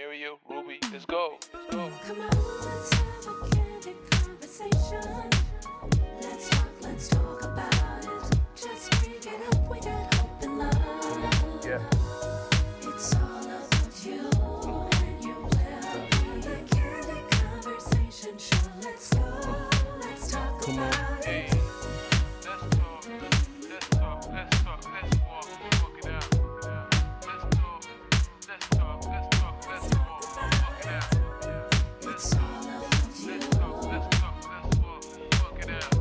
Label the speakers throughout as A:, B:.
A: Mario, Ruby, let's go. Let's go.
B: Come on, let's have a candid conversation. Let's talk about it. Just bring it up, we got hope and love.
A: Yeah.
B: It's all about you and your well-being. The Candid Conversation Show. Let's go, let's talk about
A: Hey,
B: it.
A: let's talk. Let's talk. Let's talk. Let's walk. Walk it out. Let's talk. Let's talk. Let's talk. Let's walk. Walk it out.
B: It's all about you.
A: Let's talk. Let's talk. Let's walk. Walk it out.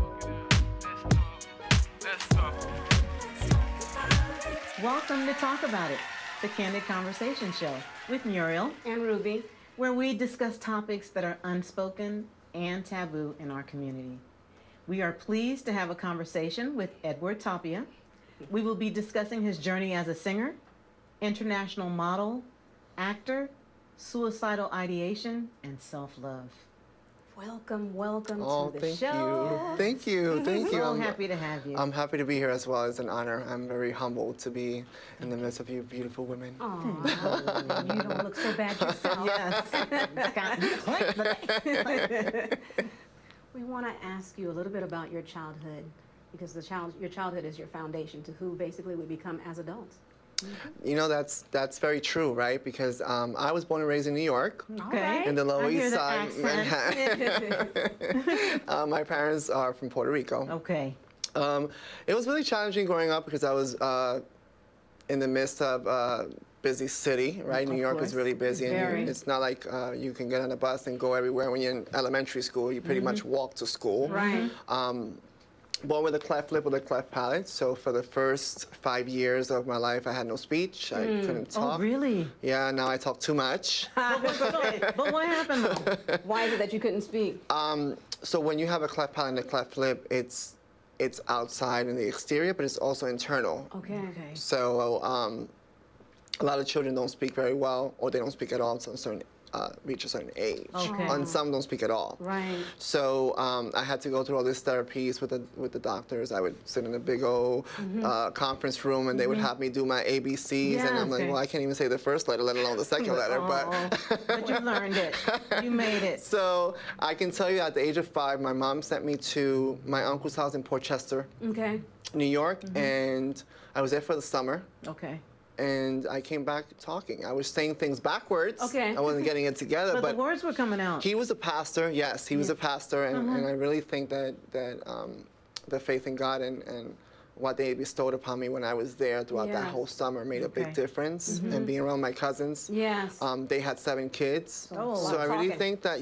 A: Let's talk. Let's talk.
C: Welcome to Talk About It, the Candid Conversation Show with Muriel,
D: And Ruby.
C: where we discuss topics that are unspoken and taboo in our community. We are pleased to have a conversation with Edward Tapia. We will be discussing his journey as a singer, international model, actor, suicidal ideation, and self-love.
D: Welcome
E: Oh,
D: to the
E: thank
D: show.
E: you. Thank you. Thank you.
C: So happy to have you.
E: I'm happy to be here as well. It's an honor. I'm very humbled to be in the midst of you beautiful women.
D: Aw, you don't look so bad yourself.
C: Yes.
D: We want to ask you a little bit about your childhood, because your childhood is your foundation to who basically we become as adults.
E: You know, that's very true, right? Because I was born and raised in New York,
C: Okay.
E: in the Lower
C: I hear
E: East
C: the
E: Side,
C: accent.
E: Manhattan. My parents are from Puerto Rico.
C: Okay.
E: It was really challenging growing up because I was in the midst of a busy city, right? New York
C: course.
E: is really busy,
C: Very.
E: and it's not like you can get on a bus and go everywhere. When you're in elementary school, you pretty much walk to school.
D: Right.
E: Born with a cleft lip with a cleft palate, so for the first 5 years of my life, I had no speech. I couldn't talk.
C: Oh, really?
E: Yeah, now I talk too much.
C: But what happened though?
D: Why is it that you couldn't speak?
E: So when you have a cleft palate and a cleft lip, it's outside in the exterior, but it's also internal.
D: Okay.
E: So a lot of children don't speak very well, or they don't speak at all until a certain reach a certain age.
C: Okay.
E: And some don't speak at all.
D: Right.
E: So I had to go through all these therapies with the doctors. I would sit in a big old conference room, and they would have me do my ABCs, and I'm like,
C: okay.
E: well, I can't even say the first letter, let alone the second letter.
C: But you learned it. You made it.
E: So I can tell you, at the age of 5, my mom sent me to my uncle's house in Port Chester,
D: Okay.
E: New York, and I was there for the summer.
C: Okay.
E: And I came back talking. I was saying things backwards.
D: Okay.
E: I wasn't getting it together,
C: But
E: but
C: the words were coming out.
E: he was a pastor. Yes, he was a pastor, and I really think that the faith in God and what they bestowed upon me when I was there throughout that
D: Yes.
E: whole summer made a
C: Okay.
E: big difference. And being around my cousins,
D: Yes.
E: they had 7 kids.
C: Oh,
E: So
D: wow.
E: I really
D: Talking.
E: think that,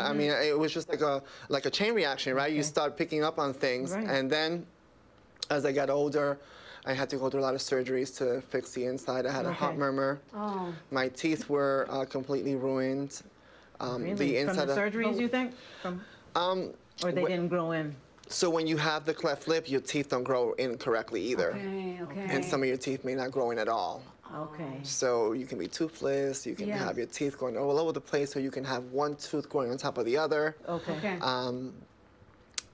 E: I mean, it was just like a chain reaction, right? You start picking up on things,
C: Right.
E: and then as I got older, I had to go through a lot of surgeries to fix the inside. I had a heart
C: Okay.
E: murmur.
D: Oh.
E: My teeth were completely ruined.
C: Really?
E: The
C: From
E: inside
C: the
E: of,
C: surgeries, you think? Or they
E: wh-
C: didn't grow in?
E: So when you have the cleft lip, your teeth don't grow in correctly either.
D: Okay.
E: And some of your teeth may not grow in at all.
C: Okay.
E: So you can be toothless, you can
D: Yeah.
E: have your teeth going all over the place, or you can have one tooth growing on top of the other.
C: Okay.
D: Okay.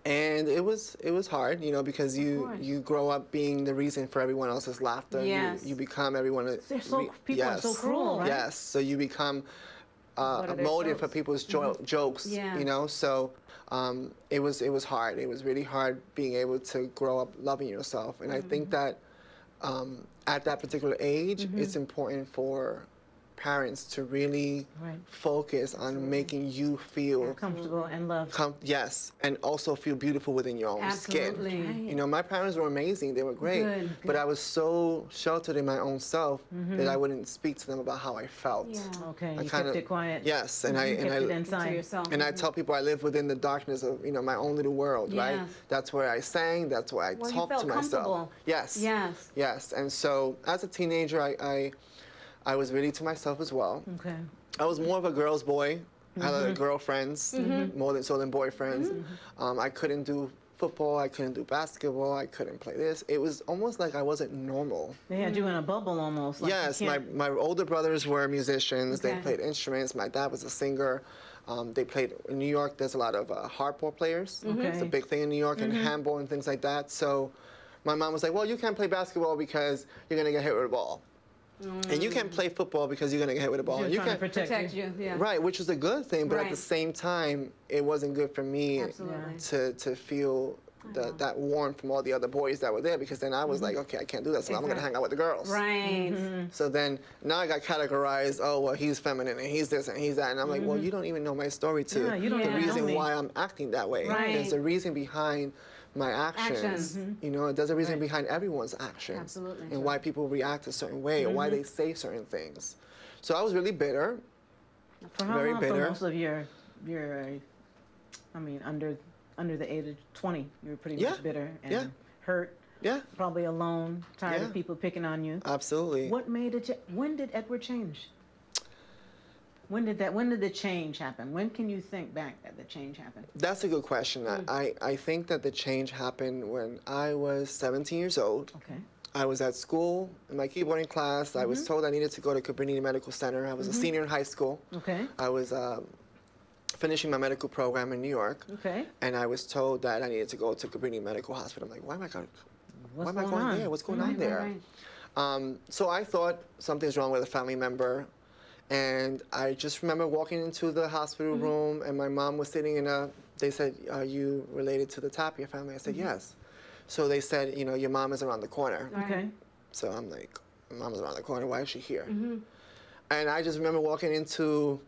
E: And it was hard, you know, because
D: course.
E: you grow up being the reason for everyone else's laughter.
D: Yes.
E: You become everyone.
C: They're so, people are so cruel, right?
E: Yes, so you become
D: What
E: a
D: are their
E: motive for
D: jokes?
E: people's jokes,
D: Yes.
E: you know. So it was hard. It was really hard being able to grow up loving yourself. And I think that at that particular age, it's important for parents to really
C: Right.
E: focus on making you feel
C: Comfortable and loved.
E: yes, and also feel beautiful within your own skin.
D: Absolutely.
E: You know, my parents were amazing. They were great.
D: Good,
E: But I was so sheltered in my own self that I wouldn't speak to them about how I felt.
D: Yeah.
C: Okay,
E: I
C: you
E: kinda-
C: kept it quiet.
E: Yes, and
C: You kept it
E: I
D: To
C: inside.
D: yourself.
E: and I tell people I live within the darkness of, you know, my own little world, right?
D: Yes.
E: That's where I sang, that's where I
D: Well, you
E: talked
D: felt
E: to myself.
D: comfortable.
E: Yes.
D: Yes.
E: Yes. And so as a teenager, I was really to myself as well.
C: Okay.
E: I was more of a girl's boy. I had a lot of girlfriends, more than boyfriends. I couldn't do football, I couldn't do basketball, I couldn't play this. It was almost like I wasn't normal.
C: They had you in a bubble almost. Like you
E: Yes,
C: can't-
E: my older brothers were musicians. They
D: Okay.
E: played instruments. My dad was a singer. They played in New York. There's a lot of hardball players. It's a
C: Okay.
E: big thing in New York, and handball and things like that. So my mom was like, well, you can't play basketball because you're going to get hit with a ball. And you can't play football because you're gonna get hit with a ball.
C: She was
E: And you
C: trying to
E: can't
C: protect you.
D: Yeah.
E: right, which is a good thing, but at
D: Right.
E: the same time, it wasn't good for me
D: Absolutely.
E: to feel that warmth from all the other boys that were there, because then I was like, okay, I can't do that, so I'm gonna hang out with the girls.
D: Right.
E: So then now I got categorized, oh, well, he's feminine and he's this and he's that. And I'm like, well, you don't even know my story to
C: Yeah, you don't
E: the
C: even know
E: reason
C: me.
E: why I'm acting that way.
D: Right.
E: There's a reason behind my actions. You know, there's a reason behind everyone's actions.
D: Absolutely.
E: And why people react a certain way or why they say certain things. So I was really bitter.
C: For how
E: Very
C: long?
E: bitter.
C: For most of your, I mean, under the age of 20, you were pretty much bitter and hurt.
E: Yeah,
C: Probably alone, tired
E: Yeah.
C: of people picking on you.
E: absolutely.
C: What made it? When did Edward change? When did the change happen? When can you think back that the change happened?
E: That's a good question. I think that the change happened when I was 17 years old.
C: Okay.
E: I was at school in my keyboarding class. I was told I needed to go to Cabrini Medical Center. I was a senior in high school.
C: Okay.
E: I was finishing my medical program in New York.
C: Okay.
E: And I was told that I needed to go to Cabrini Medical Hospital. I'm like, why am I going
C: on?
E: there? What's going on there?
D: Right.
E: So I thought something's wrong with a family member. And I just remember walking into the hospital room, and my mom was sitting they said, are you related to the Tapia family? I said, yes. So they said, you know, your mom is around the corner.
C: Okay.
E: So I'm like, my mom's around the corner, why is she here? And I just remember walking into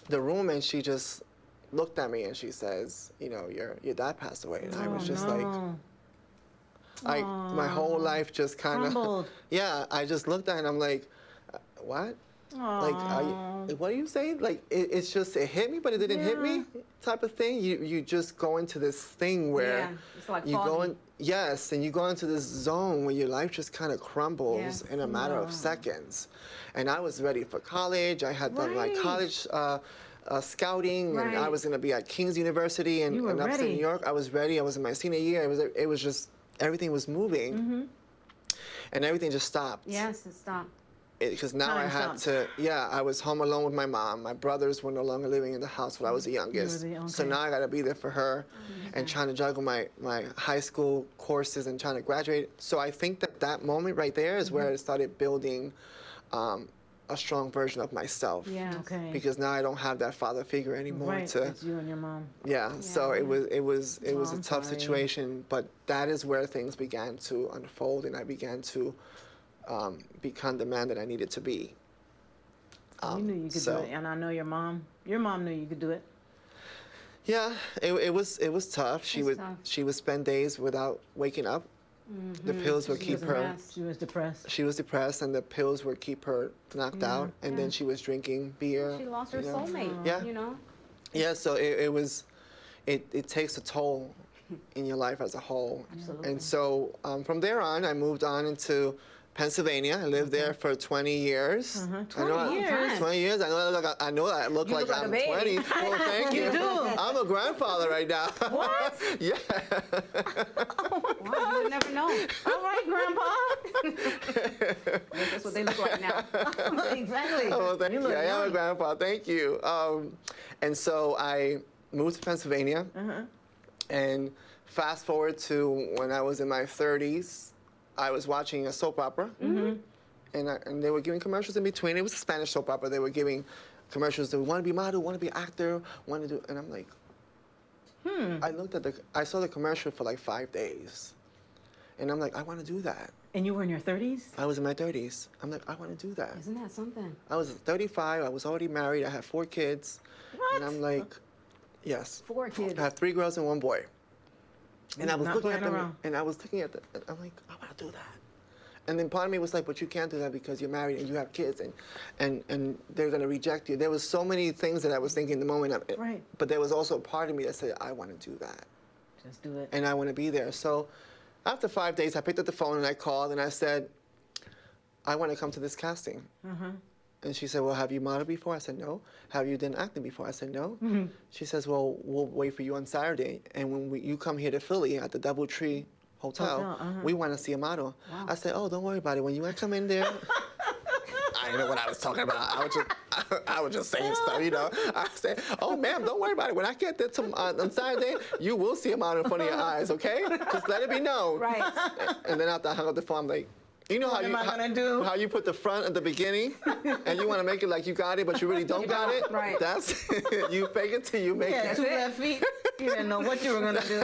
E: the room, and she just looked at me and she says, you know, your dad passed away. And I was just like, my whole life just kind of,
C: Crumbled.
E: yeah, I just looked at her and I'm like, what? Like, what are you saying? Like, it's just, it hit me, but it didn't hit me type of thing. You just go into this thing where
D: Yeah, it's like
E: you go
D: foggy.
E: in, yes, and you go into this zone where your life just kind of crumbles
D: Yes.
E: in a matter of seconds. And I was ready for college. I had done my
C: Right.
E: college scouting, and I
D: Right.
E: was going to be at King's University in
C: You were
E: upstate
C: ready.
E: New York. I was ready. I was in my senior year. It was just, everything was moving. And everything just stopped.
D: Yes, it stopped.
E: Because now I
C: Time
E: had
C: stopped.
E: to, I was home alone with my mom. My brothers were no longer living in the house when I was the youngest. So
C: okay.
E: now I got to be there for her and trying to juggle my high school courses and trying to graduate. So I think that moment right there is where I started building a strong version of myself.
D: Yes.
C: Okay.
E: Because now I don't have that father figure anymore
C: Right.
E: to,
C: It's you and your mom.
E: so it was a
C: I'm
E: tough
C: sorry.
E: situation, but that is where things began to unfold, and I began to become the man that I needed to be.
C: You knew you could
E: so-
C: do it, and I know your mom knew you could do it.
E: Yeah, it was tough. She
D: It's
E: would
D: tough.
E: she would spend days without waking up. The pills would keep
C: was
E: her.
D: mess.
C: She was depressed.
E: She was depressed, and the pills would keep her knocked out. And then she was drinking beer.
D: She lost her
E: you know.
D: soulmate.
E: Yeah.
D: You know.
E: Yeah, so it takes a toll in your life as a whole.
C: Absolutely.
E: And so from there on, I moved on into Pennsylvania. I lived there for 20 years.
C: 20 years?
E: 20 years. I know I look like
D: like a
E: I'm
D: baby.
E: 20. Well, thank you.
C: You do.
E: I'm a grandfather right now.
C: What?
E: Yeah.
D: Wow, you would never know.
C: All right, Grandpa.
D: That's what they look like now.
C: Exactly.
E: Oh, thank you.
C: look
E: I am a
C: young.
E: grandpa. Thank you. And so I moved to Pennsylvania. And fast forward to when I was in my 30s, I was watching a soap opera. And they were giving commercials in between. It was a Spanish soap opera. They were giving commercials. They want to be model, want to be actor, want to do. And I'm like, I saw the commercial for like 5 days. And I'm like, I want to do that.
C: And you were in your 30s?
E: I was in my 30s. I'm like, I want to do that.
D: Isn't that something?
E: I was 35. I was already married. I had 4 kids.
C: What?
E: And I'm like, yes.
D: 4 kids.
E: I have 3 girls and 1 boy. And I was
C: Not
E: looking at
C: playing
E: them,
C: around.
E: and I was looking at them, and I'm like, I want to do that. And then part of me was like, but you can't do that because you're married and you have kids, and they're going to reject you. There was so many things that I was thinking in the moment.
C: Right.
E: But there was also a part of me that said, I want to do that.
C: Just do it.
E: And I want to be there. So after 5 days, I picked up the phone and I called and I said, I want to come to this casting. And she said, well, have you modeled before? I said, no. Have you done acting before? I said, no. She says, well, we'll wait for you on Saturday. And when you come here to Philly at the Doubletree Hotel, we want to see a model. I said, oh, don't worry about it. When you come in there, I didn't know what I was talking about. I was just saying stuff, you know. I said, oh, ma'am, don't worry about it. When I get there on Saturday, you will see a model in front of your eyes, okay? Just let it be known.
D: Right.
E: And then after I hung up the phone, I'm like, You know
C: What am I gonna do?
E: how you put the front at the beginning, and you want to make it like you got it, but you really don't got it.
D: Right.
E: That's you fake it till you make
C: Yeah,
E: it.
C: 2 left feet. You didn't know what you were gonna do.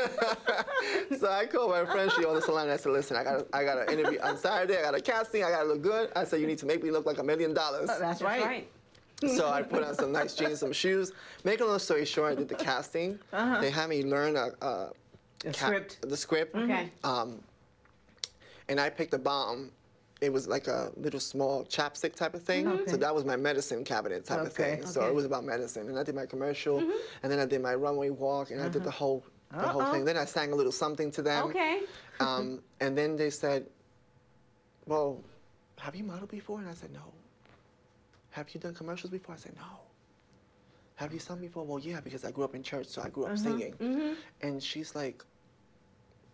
E: So I called my friend. She owned the salon. And I said, "Listen, I got an interview on Saturday. I got a casting. I got to look good." I said, "You need to make me look like $1 million."
C: That's
D: That's
C: right.
D: right.
E: So I put on some nice jeans, some shoes. Make a long story short, I did the casting. They had me learn
C: The script.
E: the script.
D: Okay.
E: And I picked a bomb. It was like a little small chapstick type of thing.
C: Okay.
E: So that was my medicine cabinet type of
C: Okay.
E: thing. So
D: Okay.
E: it was about medicine. And I did my commercial, and then I did my runway walk, and I did the whole thing. Then I sang a little something to them.
D: Okay.
E: And then they said, "Well, have you modeled before?" And I said, "No." "Have you done commercials before?" I said, "No." "Have you sung before?" "Well, yeah, because I grew up in church, so I grew up singing." And she's like,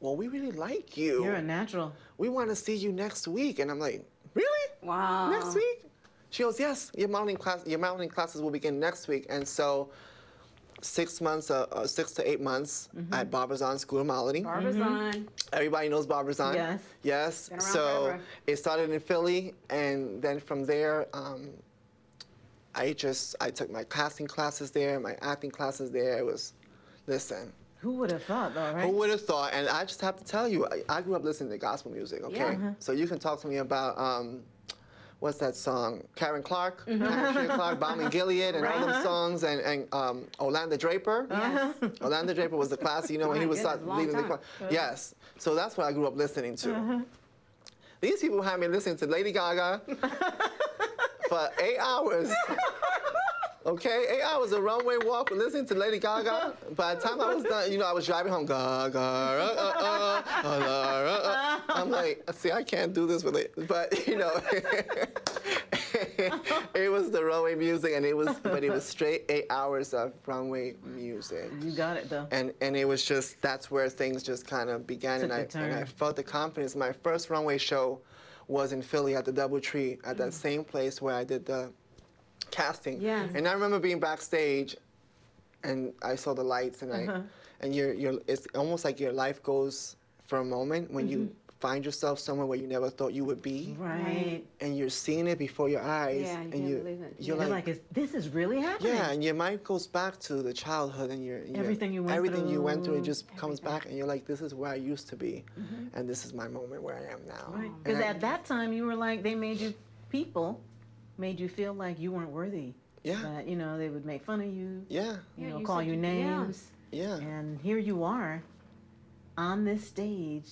E: "Well, we really like you.
C: You're a natural.
E: We want to see you next week." And I'm like, "Really?
D: Wow.
E: Next week?" She goes, "Yes, your modeling classes will begin next week." And so 6 to 8 months at Barbizon School of Modeling.
D: Barbizon.
E: Everybody knows Barbizon.
C: Yes.
E: Yes.
D: Been around
E: So
D: forever.
E: it started in Philly, and then from there, I took my casting classes there, my acting classes there. It was, listen,
C: Who would have thought, though, right?
E: who would have thought? And I just have to tell you, I grew up listening to gospel music. Okay,
D: Yeah.
E: so you can talk to me about what's that song? Karen Clark, Karen Clark, Balm and Gilead, and all them songs, and Orlando Draper.
D: Yes.
E: Orlando Draper was the class, you know, when
D: My
E: he was
D: goodness, long
E: leading the
D: time.
E: choir. Yes, so that's what I grew up listening to. These people had me listening to Lady Gaga for 8 hours. Okay, 8 hours of runway walk, listening to Lady Gaga. By the time I was done, you know, I was driving home. Gaga, I'm like, see, I can't do this with it, but you know, it was the runway music, and it was straight 8 hours of runway music.
C: You got it, though.
E: And it was just, that's where things just kind of began,
C: Took
E: and
C: a turn.
E: I felt the confidence. My first runway show was in Philly at the DoubleTree, at that same place where I did the casting.
D: Yes.
E: And I remember being backstage, and I saw the lights, and and it's almost like your life goes for a moment when you find yourself somewhere where you never thought you would be,
C: Right.
E: and you're seeing it before your eyes,
D: Yeah, you
E: and
D: can't believe it.
E: you're
C: You're
E: like,
C: like, this is really happening.
E: yeah, and your mind goes back to the childhood, and
C: Everything you went
E: everything you went through, it
C: through.
E: just comes back, and you're like, this is where I used to be, and this is my moment where I am now.
C: Right.
E: And
C: Because
E: I-
C: at that time, you were like, people made you feel like you weren't worthy.
E: Yeah.
C: That, you know, they would make fun of you,
E: yeah,
C: you
D: Yeah,
C: know,
D: you
C: call
D: said
C: you
D: you-
C: names.
E: yeah.
C: And here you are on this stage.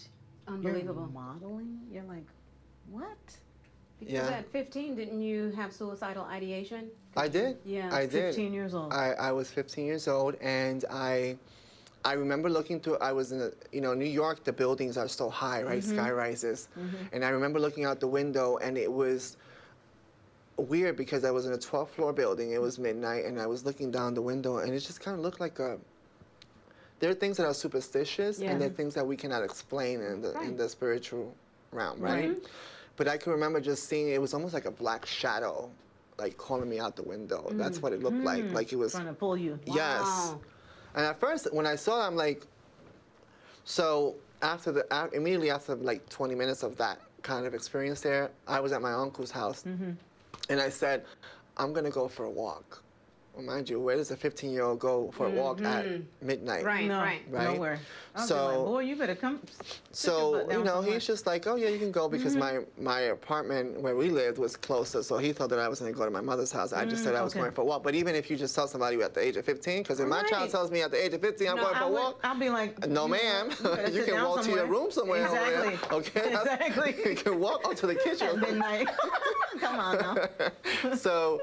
D: Unbelievable.
C: You're modeling. You're like, what?
D: Because
E: Yeah.
D: at 15, didn't you have suicidal ideation?
E: I did.
D: Yeah.
E: I did.
C: 15 years old.
E: I was 15 years old, and I remember looking through. I was in New York. The buildings are so high, right? Sky rises, and I remember looking out the window, and it was weird because I was in a 12th floor building. It was midnight, and I was looking down the window, and it just kind of looked like a. There are things that are superstitious,
D: Yeah.
E: and there are things that we cannot explain in the
D: Right.
E: spiritual realm, right? But I can remember just seeing it was almost like a black shadow, like calling me out the window. That's what it looked like it was.
C: Trying to pull you.
E: Yes.
D: Wow.
E: And at first, when I saw it, I'm like, so immediately after like 20 minutes of that kind of experience there, I was at my uncle's house, and I said, I'm gonna go for a walk. Well, mind you, where does a 15-year-old go for a walk at midnight?
D: Right,
C: No,
D: right.
E: Right.
C: nowhere. I was
E: So-
C: like, boy, you better come.
E: So,
C: down somewhere.
E: he's just like, oh yeah, you can go, because my apartment where we lived was closer, so he thought that I was gonna go to my mother's house. I just said I was
C: okay.
E: going for a walk. But even if you just tell somebody at the age of 15, because if my child
C: Right.
E: tells me at the age of 15 I'm going for a walk,
C: I'll be like,
E: no,
C: you
E: ma'am.
C: better
E: You
C: sit
E: can
C: down
E: walk to your
C: somewhere.
E: room somewhere. over there,
C: Exactly.
E: okay.
C: Exactly.
E: You can walk onto the
C: At
E: kitchen.
C: midnight. Come on now.
E: So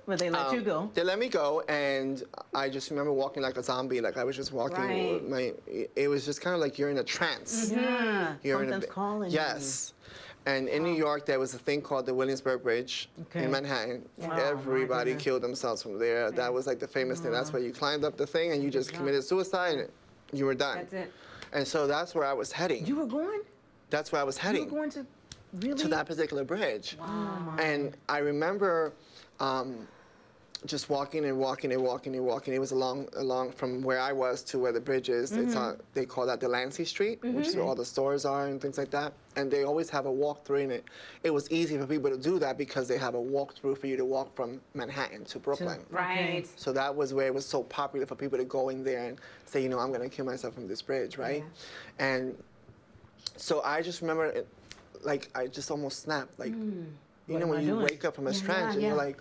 C: But they let you go.
E: they let me go, and I just remember walking like a zombie. Like I was just walking.
D: Right.
E: It was just kind of like you're in a trance.
C: Yeah.
E: You're
C: Something's calling you.
E: Yes. And in New York, there was a thing called the Williamsburg Bridge
C: Okay.
E: in Manhattan.
C: Oh, my
E: Everybody
C: goodness.
E: killed themselves from there. That was like the famous thing. That's where you climbed up the thing and you just committed suicide and you were done.
D: That's it.
E: And so that's where I was heading.
C: You were going?
E: That's where I was
C: You
E: heading,
C: were going to really?
E: to that particular bridge.
C: Wow.
E: And I remember just walking and walking and walking and walking. It was along from where I was to where the bridge is. It's they call that the Lancy Street, which is where all the stores are and things like that. And they always have a walkthrough in it. It was easy for people to do that because they have a walkthrough for you to walk from Manhattan to Brooklyn.
D: Right.
E: So that was where it was so popular for people to go in there and say, you know, I'm going to kill myself from this bridge, right?
D: Yeah.
E: And so I just remember, it, like, I just almost snapped. Like, you
C: What
E: know,
C: am
E: when
C: I
E: you
C: doing?
E: wake up from a trance and
D: yeah.
E: you're like,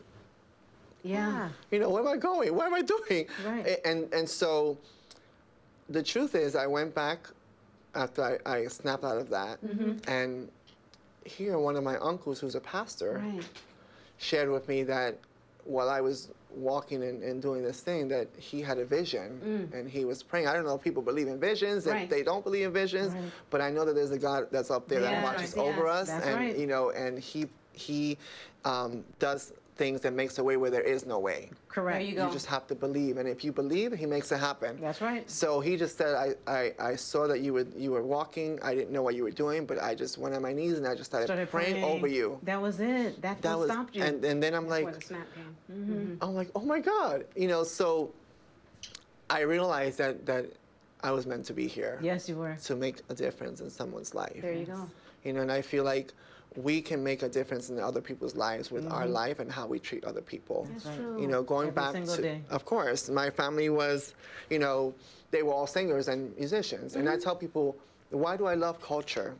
D: Yeah.
E: you know, where am I going? What am I doing?
C: Right.
E: And so the truth is, I went back after I snapped out of that, and here one of my uncles, who's a pastor,
D: Right.
E: shared with me that while I was walking and doing this thing, that he had a vision and he was praying. I don't know if people believe in visions, if
D: Right.
E: they don't believe in visions,
C: Right.
E: but I know that there's a God that's up there that
D: Yes,
E: watches
D: yes,
E: over us,
C: that's
E: and
C: right.
E: you know, and he does things that makes a way where there is no way.
C: Correct.
D: There you go.
E: You just have to believe, and if you believe, he makes it happen.
C: That's right.
E: So he just said, I saw that you were walking. I didn't know what you were doing, but I just went on my knees and I just started praying over you.
C: That was it. That
E: was,
C: stopped you.
E: and then I'm
D: Where
E: like,
D: the snap came.
E: I'm like, oh my God, you know. So I realized that I was meant to be here
C: Yes, you were.
E: to make a difference in someone's life.
D: There you go.
E: You know, and I feel like we can make a difference in other people's lives with our life and how we treat other people.
D: That's
C: right.
D: true.
E: You know, going
C: Every
E: back
C: single
E: to,
C: day.
E: of course, my family was, you know, they were all singers and musicians. And I tell people, why do I love culture?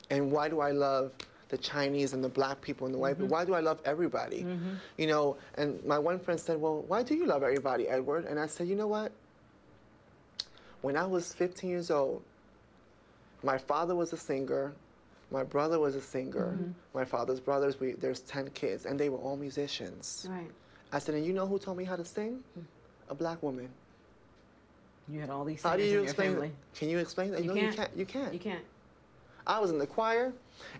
E: And why do I love the Chinese and the black people and the white people? Why do I love everybody? You know, and my one friend said, well, why do you love everybody, Edward? And I said, you know what? When I was 15 years old, my father was a singer. My brother was a singer. My father's brothers, there's 10 kids, and they were all musicians.
D: Right.
E: I said, and you know who taught me how to sing? A black woman.
C: You had all these
E: How do
C: singers
E: you
C: in your
E: explain
C: family.
E: that? Can you explain that?
D: You
E: No,
D: can't.
E: you can't. You can't.
D: You can't.
E: I was in the choir,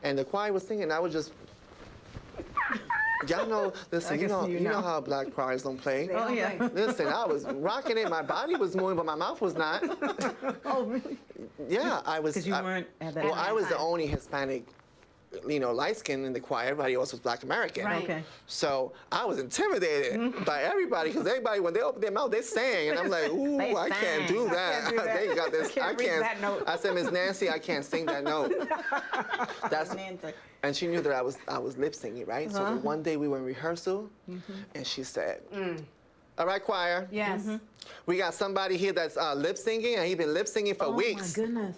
E: and the choir was singing, and I was just, y'all know, listen,
C: I
E: you
C: can
E: know,
C: see you
E: you know
C: now.
E: how black choirs don't play.
C: Oh, yeah.
E: Listen, I was rocking it. My body was moving, but my mouth was not.
C: Oh, really?
E: Yeah, I was.
C: Because you
E: I-
C: weren't at that
E: Well, I was the
D: time.
E: only Hispanic, you know, light skin in the choir. Everybody else was black American.
D: Right.
C: Okay.
E: So I was intimidated by everybody because everybody, when they open their mouth, they sang, and I'm like, ooh,
C: They
E: I can't
C: sang.
E: do
C: I
E: that.
C: can't do that.
E: They got this.
C: Can't reach that note.
E: I said, Miss Nancy, I can't sing that note. That's.
C: Nancy.
E: And she knew that I was lip singing, right? So the one day we were in rehearsal, and she said, "All right, choir,
D: Yes.
E: we got somebody here that's lip singing, and he's been lip singing for
C: Oh,
E: weeks."
C: my goodness.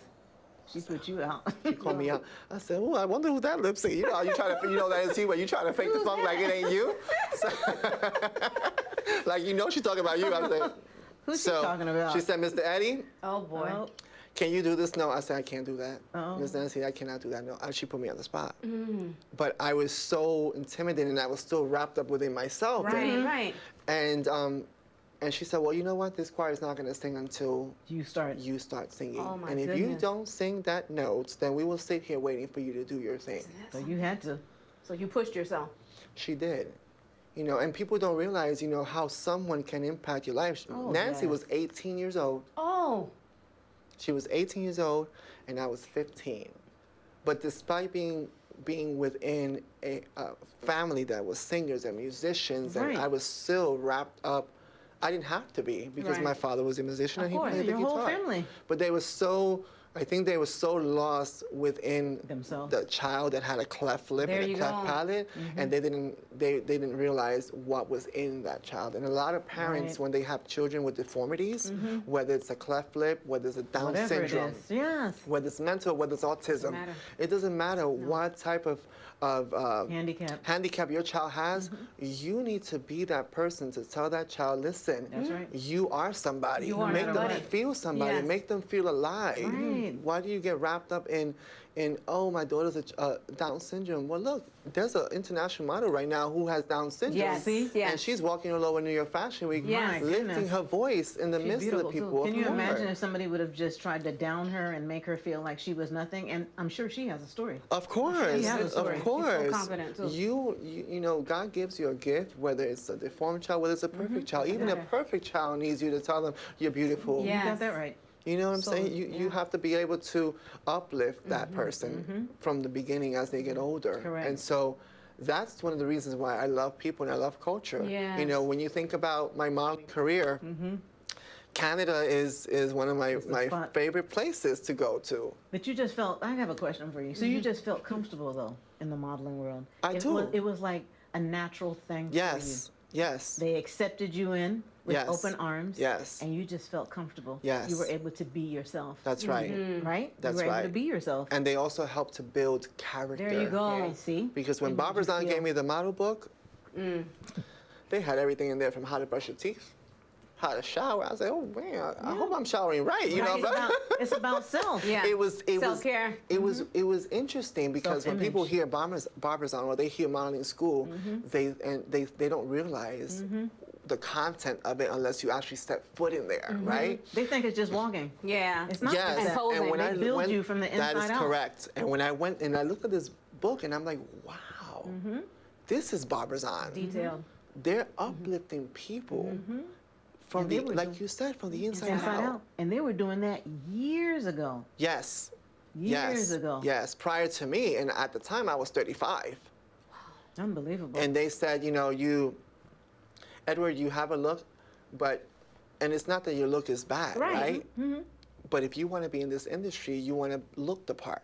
C: She put you out.
E: She called me out. I said, "Oh, I wonder who that lip singing." You know, you try to, you know that is he when you try to fake the funk like it ain't you. So, like you know, she's talking about you. I said,
C: Who's she talking about?
E: She said, "Mr. Eddie,
D: Oh boy.
C: Oh,
E: can you do this?" No, I said, "I can't do that."
C: Oh.
E: Miss Nancy, I cannot do that. No, she put me on the spot. But I was so intimidated, and I was still wrapped up within myself.
D: Right. Right.
E: And she said, "Well, you know what? This choir is not going to sing until
C: you start.
E: you start singing.
D: Oh, my
E: and if you
C: goodness.
E: don't sing that note, then we will sit here waiting for you to do your thing."
C: So you had to.
D: So you pushed yourself.
E: She did. You know, and people don't realize, you know, how someone can impact your life.
C: Oh,
E: Nancy
C: yes.
E: was 18 years old.
D: Oh.
E: She was 18 years old, and I was 15. But despite being within a family that was singers and musicians,
C: Right.
E: and I was still wrapped up. I didn't have to be because
D: Right.
E: my father was a musician
D: Of
E: and he
D: course.
E: played the
C: Your
E: guitar.
C: whole family.
E: But they were so, I think they were so lost within
C: Themselves.
E: the child that had a cleft lip
D: There
E: and a
D: you
E: cleft
D: go.
E: palate, and they didn't realize what was in that child. And a lot of parents,
C: Right.
E: when they have children with deformities, whether it's a cleft lip, whether it's a Down
C: Whatever
E: syndrome,
C: it is. Yes.
E: whether it's mental, whether it's autism,
D: matter.
E: it doesn't matter what type of
C: Handicap.
E: your child has. You need to be that person to tell that child, listen,
C: That's right.
E: you are somebody.
D: You are
E: Make them
D: somebody.
E: feel somebody.
D: Yes.
E: Make them feel alive.
C: Right.
E: Why do you get wrapped up in oh, my daughter's a Down syndrome? Well, look, there's an international model right now who has Down syndrome.
D: Yes.
C: See?
D: Yes.
E: And she's walking all over New York Fashion Week,
D: Yes.
E: lifting
C: Goodness.
E: her voice in the
D: She's
E: midst of the
D: beautiful, too.
E: people.
C: Can you
E: Of
C: imagine
E: course.
C: if somebody would have just tried to down her and make her feel like she was nothing? And I'm sure she has a story.
E: Of course,
C: She has a story.
E: of
C: She's
D: so
E: course.
D: confident, too.
E: You know, God gives you a gift, whether it's a deformed child, whether it's a perfect child. Even a
D: Okay.
E: perfect child needs you to tell them you're beautiful.
D: Yeah.
C: You got
D: Yes.
C: that right.
E: You know what I'm
D: So,
E: saying? You
D: yeah.
E: have to be able to uplift that person from the beginning as they get older.
C: Correct.
E: And so that's one of the reasons why I love people and I love culture.
D: Yes.
E: You know, when you think about my modeling career, Canada is one of my
C: spot.
E: favorite places to go to.
C: But you just felt, I have a question for you. So you just felt comfortable, though, in the modeling world?
E: I do.
C: It was like a natural thing for
E: Yes, yes,
C: you. They accepted you in with
E: Yes.
C: open arms.
E: Yes.
C: And you just felt comfortable.
E: Yes.
C: You were able to be yourself.
E: that's right.
C: Right?
E: That's
C: you were able
E: right.
C: to be yourself.
E: And they also help to build character.
D: There you go.
C: There, see?
E: Because when
C: And how'd
E: Barbara
C: you
E: Zahn
C: feel?
E: gave me the model book, they had everything in there from how to brush your teeth, how to shower. I was like, oh man, I hope I'm showering right. You know,
C: It's about, it's about self.
D: Yeah.
E: it was
D: Self-care.
E: It was interesting because when people
C: Self-image.
E: hear Barbara Zahn or they hear modeling school, they don't realize the content of it unless you actually step foot in there, right?
C: They think it's just walking.
D: Yeah.
C: It's not
E: Yes,
C: just that.
D: posing.
E: and when
C: They
E: I
C: build
E: went,
C: you from the
E: that
C: inside
E: is
C: out.
E: correct. And when I went and I looked at this book and I'm like, wow, this is Barbara Zahn.
D: Detailed.
E: They're uplifting people from
C: And they
E: the,
C: were
E: like
C: doing-
E: you said, from the inside,
C: Inside
E: out.
C: out. And they were doing that years ago.
E: Yes.
C: Years
E: yes.
C: ago.
E: Yes, prior to me, and at the time I was 35.
C: Unbelievable.
E: And they said, you know, Edward, you have a look, and it's not that your look is bad, right? But if you want to be in this industry, you want to look the part.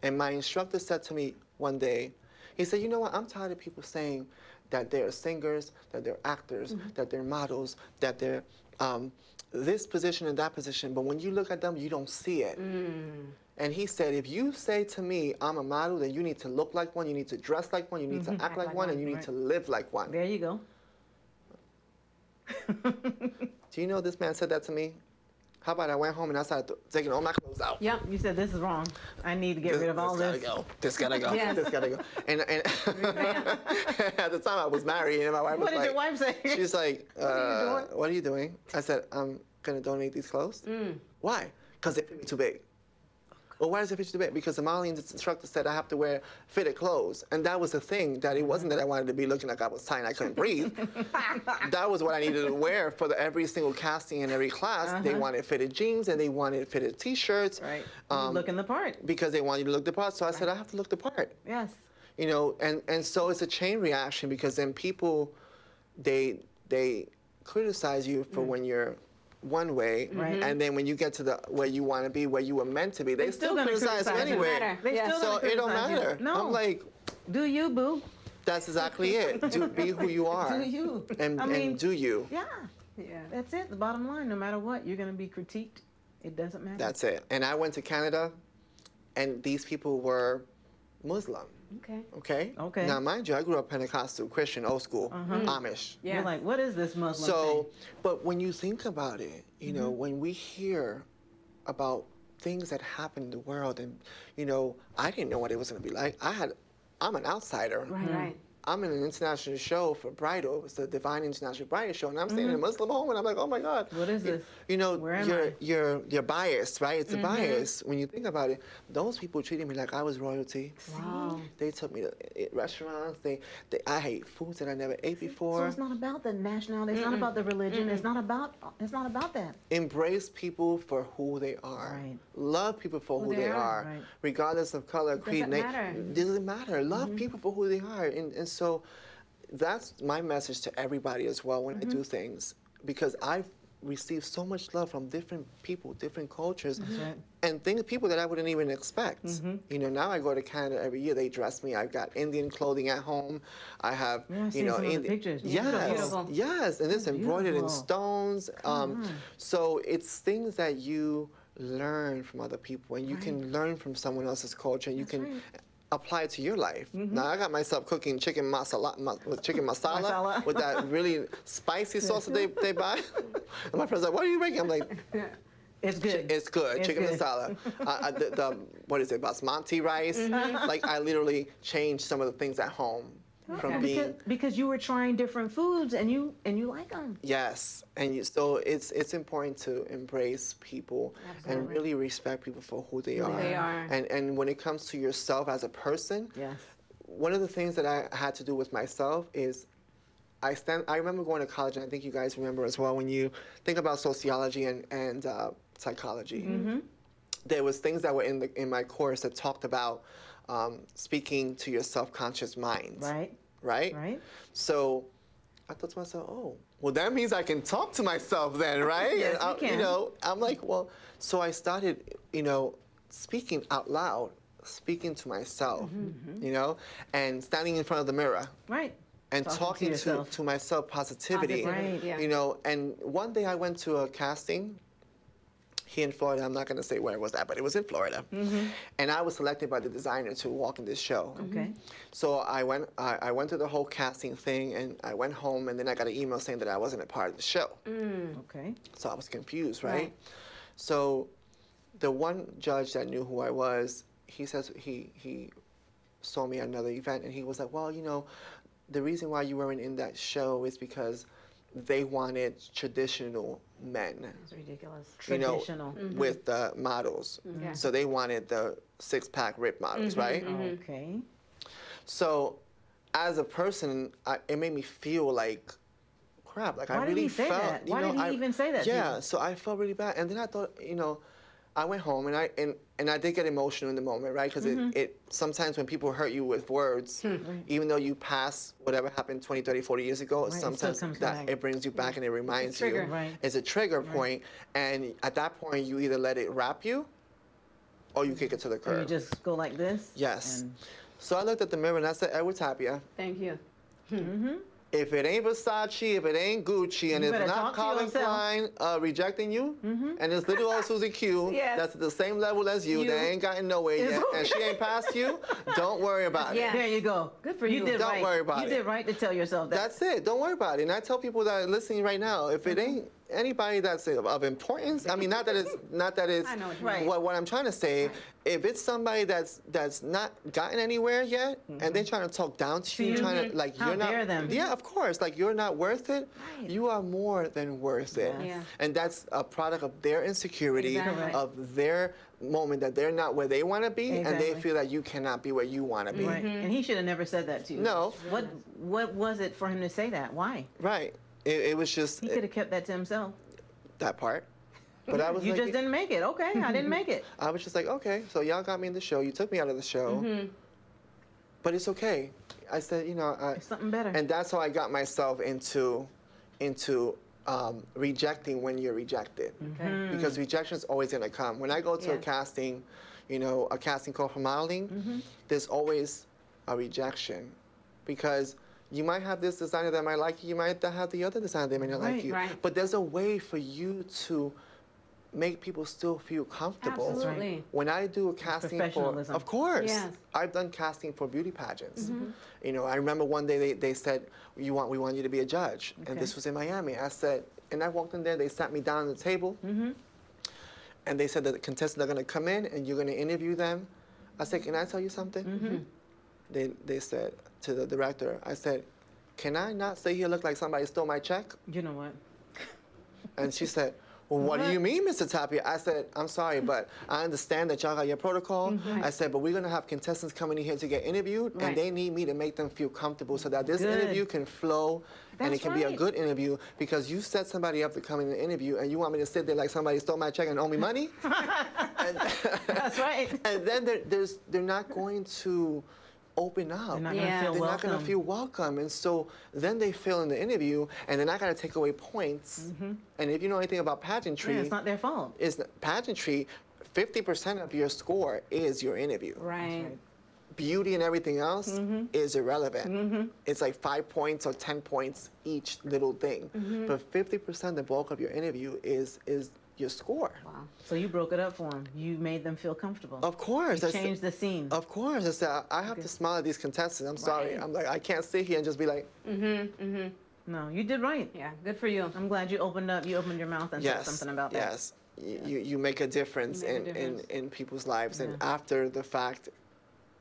E: And my instructor said to me one day, he said, you know what, I'm tired of people saying that they're singers, that they're actors, that they're models, that they're this position and that position, but when you look at them, you don't see it. And he said, if you say to me, I'm a model, then you need to look like one, you need to dress like one, you need to act like one, and you need
C: right.
E: to live like one.
C: There you go.
E: Do you know this man said that to me? How about I went home and I started taking all my clothes out?
C: Yep, you said this is wrong. I need to get rid of all this.
E: Gotta go. This gotta go.
D: Yes.
E: This gotta go. And at the time I was married, and my wife
C: What
E: was
C: did
E: like,
C: your wife say?
E: she's like,
C: are you doing?
E: what are you doing? I said, I'm gonna donate these clothes. Why? Because they fit me too big. Well, why does it fit you too big? Because the modeling instructor said I have to wear fitted clothes. And that was the thing, that it wasn't that I wanted to be looking like I was tight and I couldn't breathe. That was what I needed to wear for every single casting and every class. They wanted fitted jeans and they wanted fitted t-shirts.
C: Right. Looking the part.
E: Because they wanted you to look the part. So I said, I have to look the part.
C: Yes.
E: You know, and so it's a chain reaction, because then people, they criticize you for when you're one way, and then when you get to where you want to be, where you were meant to be, they still
C: gonna
E: criticize you
C: criticize you.
E: anyway.
D: Matter.
C: They
D: Yeah.
C: still
E: So
C: gonna
E: it don't
C: criticize you.
E: matter.
C: No.
E: I'm like,
C: Do you, boo?
E: that's exactly it. Be who you are.
C: Do you?
E: And,
C: I mean,
E: and do you.
C: Yeah.
D: Yeah.
C: That's it. The bottom line. No matter what, you're going to be critiqued. It doesn't matter.
E: That's it. And I went to Canada, and these people were Muslim.
D: Okay.
E: Okay?
C: Okay.
E: Now, mind you, I grew up Pentecostal, Christian, old school, Amish.
D: Yeah.
C: You're like, what is this Muslim
E: So,
C: thing?
E: but when you think about it, you know, when we hear about things that happen in the world, and, you know, I didn't know what it was going to be like. I'm an outsider.
D: Right, right.
E: I'm in an international show for bridal. It was the Divine International Bridal Show, and I'm staying in a Muslim home, and I'm like, oh my God.
C: What is this?
E: You know,
C: Where am I?
E: you're biased, right? It's a bias. When you think about it, those people treated me like I was royalty.
D: Wow.
E: They took me to restaurants. I ate foods that I never ate
C: So
E: before.
C: it's not about the nationality. It's not about the religion. It's not about that.
E: Embrace people for who they are.
C: Right.
E: Love people for who
D: they
E: they
D: are.
E: are,
C: Right.
E: regardless of color, creed,
D: doesn't matter.
E: Doesn't matter. Love people for who they are, and so that's my message to everybody as well when I do things, because I've received so much love from different people, different cultures,
C: right.
E: and people that I wouldn't even expect. You know, now I go to Canada every year. They dress me. I've got Indian clothing at home. I have,
C: Yeah, I
E: you
C: see
E: know,
C: some of the pictures. Yeah,
E: Yes,
D: beautiful.
E: yes, and it's embroidered in
C: beautiful.
E: stones. So it's things that you learn from other people, and you can learn from someone else's culture, and you can apply it to your life. Now I got myself cooking chicken masala
C: Masala.
E: with that really spicy sauce that they buy. And my friend's like, "What are you making?" I'm like,
C: It's good.
E: "It's good,
C: It's
E: chicken
C: good.
E: masala." The what is it, basmati rice? Like I literally changed some of the things at home from being.
C: Because you were trying different foods and you like them.
E: Yes, and so it's important to embrace people and really respect people for who they are.
D: they are.
E: And when it comes to yourself as a person,
C: Yes.
E: one of the things that I had to do with myself is I remember going to college, and I think you guys remember as well, when you think about sociology and psychology. there was things that were in my course that talked about speaking to your self-conscious mind.
C: Right.
E: Right?
C: Right.
E: So I thought to myself, oh, well, that means I can talk to myself then, right?
C: Yes,
E: And
C: you can.
E: You know, I'm like, well, so I started, you know, speaking out loud, speaking to myself, you know, and standing in front of the mirror
C: Right.
E: and talking
C: yourself.
E: to myself positivity.
D: Positivity,
C: Right.
D: yeah.
E: You know, and one day I went to a casting here in Florida. I'm not going to say where it was at, but it was in Florida. And I was selected by the designer to walk in this show.
C: Okay.
E: So I went through the whole casting thing, and I went home, and then I got an email saying that I wasn't a part of the show.
C: Okay.
E: So I was confused, right?
D: Right.
E: So the one judge that knew who I was, he says he saw me at another event, and he was like, well, you know, the reason why you weren't in that show is because they wanted traditional men,
D: It's ridiculous.
E: you know,
C: Traditional.
E: with the models.
D: Yeah.
E: So they wanted the six-pack rib models, right?
C: Okay.
E: So as a person, it made me feel like crap. Like
C: Why
E: I
C: did
E: really
C: he say
E: felt,
C: that?
E: you
C: Why
E: know,
C: did he even say that to
E: Yeah,
C: you?
E: so I felt really bad, and then I thought, you know, I went home and I did get emotional in the moment, right? Because it sometimes when people hurt you with words, even though you pass whatever happened 20, 30, 40 years ago,
C: it still
E: sometimes
C: comes
E: that
C: back.
E: it brings you back and it reminds you.
D: trigger.
C: Right.
E: It's a trigger point, and at that point you either let it wrap you, or you kick it to the
C: Or
E: curb.
C: you just go like this.
E: Yes.
C: and-
E: So I looked at the mirror and I said, Edward Tapia,
D: Thank you.
E: if it ain't Versace, if it ain't Gucci, and
C: You
E: it's
C: better
E: not
C: talk to
E: Calvin
C: yourself.
E: Klein rejecting you, and it's little old Susie Q,
D: Yes.
E: that's at the same level as you, they ain't gotten nowhere
C: It's
E: yet,
C: okay.
E: and she ain't passed you, don't worry about
D: Yeah.
E: it.
C: There you go.
D: Good for you.
C: did
E: Don't
C: right.
E: worry about
C: You
E: it.
C: did right to tell yourself that.
E: That's it. Don't worry about it. And I tell people that are listening right now, if it ain't anybody that's of importance, I mean, not that it's
D: I know what you mean.
C: Right.
E: what I'm trying to say. If it's somebody that's not gotten anywhere yet, and they're trying to talk down to you, trying to like
C: How
E: you're not.
C: dare them.
E: Yeah, of course. Like you're not worth it.
D: Right.
E: You are more than worth it.
C: Yes.
D: Yeah.
E: And that's a product of their insecurity,
D: Exactly.
E: of their moment that they're not where they want to be, and they
C: Exactly.
E: feel that you cannot be where you want to be.
C: Right. And he should have never said that to you.
E: No.
C: What was it for him to say that? Why?
E: Right. It was just
C: He could have kept that to himself.
E: that part. But I was
C: You
E: like,
C: just didn't make it. Okay, I didn't make it.
E: I was just like, okay, so y'all got me in the show. You took me out of the show. But it's okay. I said, you know,
C: There's something better.
E: and that's how I got myself into rejecting when you're rejected.
D: Okay.
E: Because rejection is always going to come. When I go to a
D: Yeah.
E: casting, you know, a casting call for modeling, there's always a rejection. Because you might have this designer that might like you, you might have the other designer that may not like
C: Right,
E: you.
D: right.
E: But there's a way for you to make people still feel comfortable.
D: Absolutely.
E: When I do a casting for,
C: Professionalism.
E: of course,
D: Yes.
E: I've done casting for beauty pageants. You know, I remember one day they said, we want you to be a judge. And
C: Okay.
E: this was in Miami. I said, and I walked in there, they sat me down at the table, and they said that the contestants are gonna come in and you're gonna interview them. I said, can I tell you something? They said to the director, I said, can I not stay here look like somebody stole my check?
C: You know what?
E: And she said, well, what do you mean, Mr. Tapia? I said, I'm sorry, but I understand that y'all got your protocol. I said, but we're going to have contestants coming in here to get interviewed,
D: Right.
E: and they need me to make them feel comfortable so that this
C: Good.
E: interview can flow and
C: That's
E: it can be a
C: right.
E: good interview, because you set somebody up to come in an interview and you want me to sit there like somebody stole my check and owe me money? and,
C: That's right.
E: and then they're not going to open up.
C: They're not
D: Yeah.
C: gonna feel
E: They're
C: welcome.
E: not going to feel welcome. And so then they fail in the interview, and then I got to take away points. And if you know anything about pageantry,
C: Yeah, it's not their fault.
E: pageantry, 50% of your score is your interview.
D: Right.
E: Beauty and everything else is irrelevant. It's like 5 points or 10 points each little thing. But 50%, the bulk of your interview is your score.
D: Wow.
C: So you broke it up for them. You made them feel comfortable.
E: Of course.
C: You
E: I said-
C: changed the scene.
E: Of course. I said, I have to smile at these contestants. I'm sorry.
C: Right.
E: I'm like, I can't sit here and just be like,
C: No, you did right.
D: Yeah. Good for you.
C: I'm glad you opened up. You opened your mouth and
E: yes,
C: said something about that.
E: yes. You make a difference,
D: You make a difference.
E: in people's lives. And after the fact,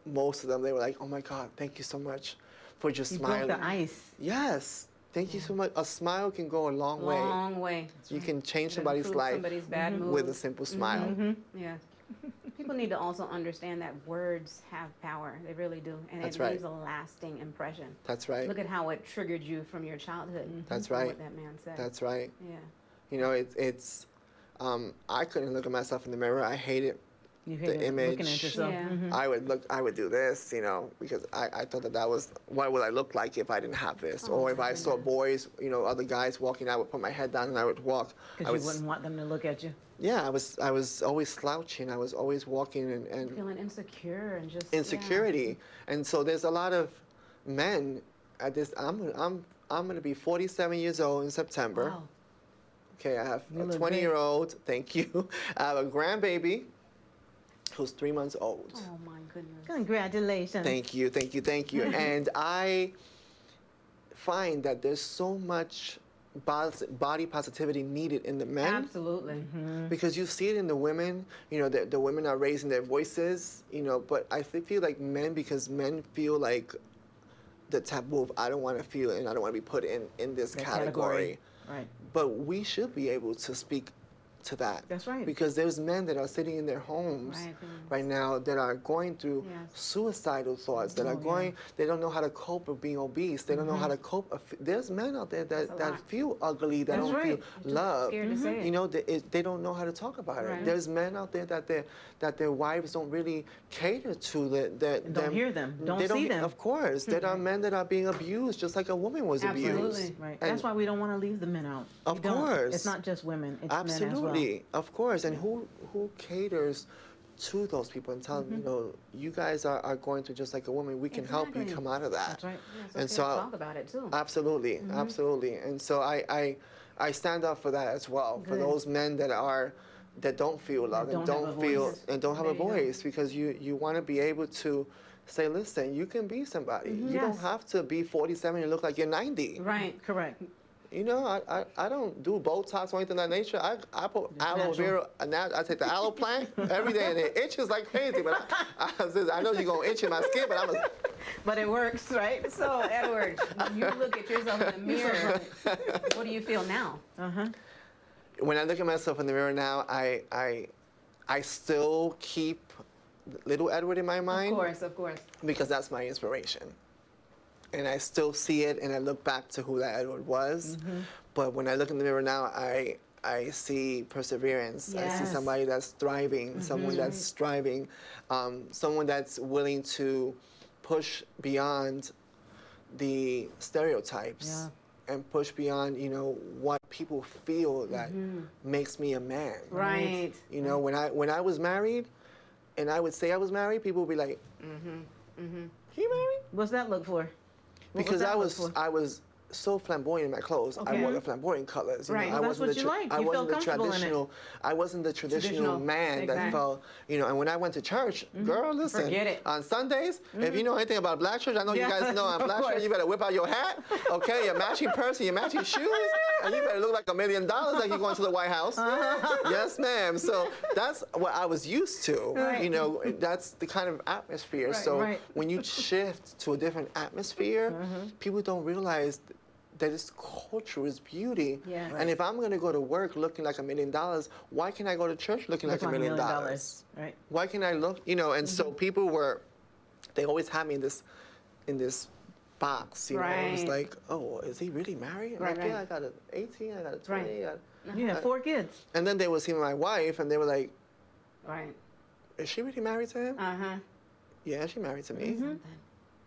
E: most of them, they were like, oh my God, thank you so much for just
C: You
E: smiling.
C: broke the ice.
E: Yes. Thank you so much. A smile can go a long way.
D: Long way.
E: You can change
D: Could
E: somebody's
D: improve
E: life
D: Somebody's bad mood.
E: with a simple smile.
D: Yeah. People need to also understand that words have power. They really do. And
E: That's
D: it
E: right.
D: leaves a lasting impression.
E: That's right.
D: Look at how it triggered you from your childhood.
E: That's
D: from
E: right.
D: What that man said.
E: That's right.
D: Yeah.
E: You know, it's I couldn't look at myself in the mirror. I hated
C: You
E: the
C: hated
E: image.
C: looking at yourself.
D: Yeah.
C: Mhm.
E: I would do this, because I thought that was, what would I look like if I didn't have this?
D: Oh,
E: Or if
D: my
E: I saw
D: goodness.
E: boys, other guys walking, I would put my head down and I would walk. I
C: Because you
E: was,
C: wouldn't want them to look at you.
E: yeah, I was always slouching. I was always walking and
D: Feeling insecure and just
E: insecurity. And so there's a lot of men at this, I'm going to be 47 years old in September.
D: Wow.
E: Okay, I have
C: You
E: a
C: look
E: 20-year-old, thank you. I have a grandbaby who's 3 months old.
D: Oh my goodness.
C: Congratulations.
E: Thank you, thank you, thank you. And I find that there's so much body positivity needed in the men.
D: Absolutely.
E: Because you see it in the women, the women are raising their voices, but I feel like men, because men feel like the taboo of I don't want to feel it and I don't want to be put in this
C: That
E: category.
C: Right.
E: But we should be able to speak to that.
C: That's right.
E: Because there's men that are sitting in their homes
D: Right.
E: right now that are going through
D: Yes.
E: suicidal thoughts, that are going, they don't know how to cope with being obese, they don't know how to cope. There's men out there
D: That's a
E: that
D: lot.
E: feel ugly, that
C: That's
E: don't
C: right.
E: feel love.
D: Scared to say it.
E: They don't know how to talk about
D: Right.
E: it. There's men out there that their wives don't really cater to
C: Don't hear them. Don't
E: they
C: see them.
E: Of course. There are men that are being abused just like a woman was abused.
D: Absolutely.
C: Right.
E: And-
C: That's why we don't want to leave the men out.
E: Of
C: We don't.
E: course.
C: It's not just women. It's men as well.
E: Absolutely, of course. And who caters to those people and tell them, you guys are going through just like a woman. We can help you
D: Exactly.
E: come out of that.
C: That's right.
D: Yeah, it's
E: And
D: okay
E: so
D: to talk about it too.
E: Absolutely, absolutely. And so I stand up for that as well, for
D: Good.
E: those men that don't feel love and
C: don't have
E: don't
C: a
E: feel
C: voice.
E: and don't have
D: There
E: a
D: you go.
E: voice, because you want to be able to say, listen, you can be somebody. You don't
C: Yes.
E: have to be 47 and look like you're 90.
D: Right.
C: Correct.
E: I don't do Botox or anything of that nature. I put aloe
C: natural.
E: vera. I take the aloe plant every day, and it itches like crazy. But I know you're gonna itch in my skin, but I'm.
C: But it works, right?
D: So, Edward, when you look at yourself in the mirror, what do you feel now?
E: When I look at myself in the mirror now, I still keep little Edward in my mind,
D: Of course.
E: because that's my inspiration. And I still see it, and I look back to who that Edward was. But when I look in the mirror now, I see perseverance. I see
D: Yes.
E: somebody that's thriving, someone that's striving, someone that's willing to push beyond the stereotypes
C: Yeah.
E: and push beyond, what people feel that makes me a man.
D: Right.
E: When I was married, and I would say I was married, people would be like, "You married?"
C: What's that look for? What
E: Because
C: that
E: I
C: look
E: was
C: for?
E: I was so flamboyant in my clothes. I
C: Okay.
E: wore the flamboyant colors.
D: Right.
E: I
C: Well, that's
E: wasn't
C: what
E: the
C: you like.
E: I
C: You felt
E: wasn't the
C: comfortable in it.
E: traditional. I wasn't the traditional
D: Traditional,
E: man that
D: exactly.
E: felt. And when I went to church, girl, listen.
D: Forget it.
E: On Sundays, if you know anything about black church, I know you
C: Yeah,
E: guys know on
C: of
E: black church,
C: course.
E: you better whip out your hat, okay, your matching purse and your matching shoes, and you better look like $1 million like you're going to the White House. Yes, ma'am. So that's what I was used to.
C: Right.
E: That's the kind of atmosphere.
D: Right.
E: So
C: Right.
E: when you shift to a different atmosphere, people don't realize that this culture is beauty.
D: Yes.
E: And if I'm going to go to work looking like $1 million, why can't I go to church looking like $1 million?
C: Right.
E: Why can't I look, and so people they always have me in this box, It's
D: Right.
E: like, oh, is he really married? I'm
D: Right,
E: like, yeah,
D: right.
E: I got an 18, I got a 20.
D: Right.
C: You have 4 kids.
E: And then they would see my wife, and they were like,
D: Right.
E: is she really married to him? Yeah, she's married to me.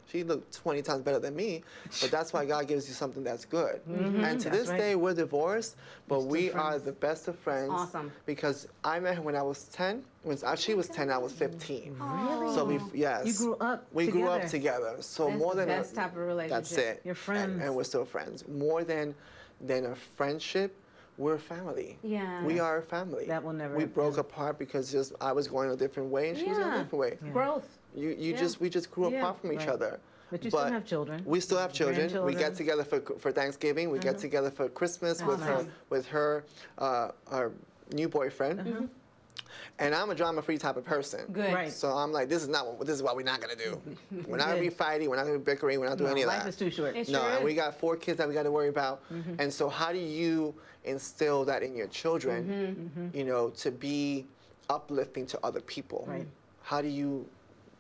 E: She looked 20 times better than me, but that's why God gives you something that's good. And to
C: That's
E: this
C: right.
E: day, we're divorced, but we
C: friends.
E: are the best of friends.
D: Awesome.
E: Because I met her when I was 10. When she was 10, I was 15.
C: Really?
E: So yes,
C: You grew up
E: we grew up
C: together.
E: together. So
D: That's
E: more
D: the
E: than
D: best type of relationship.
E: that's it.
C: You're friends.
E: and we're still friends. More than a friendship, we're family.
D: Yeah.
E: We are a family.
C: That will never
E: We
C: end.
E: broke apart because I was going a different way and she was going a
D: Yeah.
E: different way.
D: Growth.
E: We just grew
D: Yeah.
E: apart from each
C: Right.
E: other.
C: But you still have children.
E: We still have children. We
C: Grandchildren.
E: get together for Thanksgiving. We get together for Christmas
D: Awesome.
E: with her our new boyfriend. And I'm a drama-free type of person.
D: Good.
C: Right.
E: So I'm like, this is what we're not gonna do. We're not gonna be fighting. We're not gonna be bickering. We're not doing any of
C: Life
E: that.
C: is too short.
D: It's-
E: No,
D: Sure
E: and
D: is.
E: we got 4 kids that we got to worry about. And so how do you instill that in your children, to be uplifting to other people?
C: Right.
E: How do you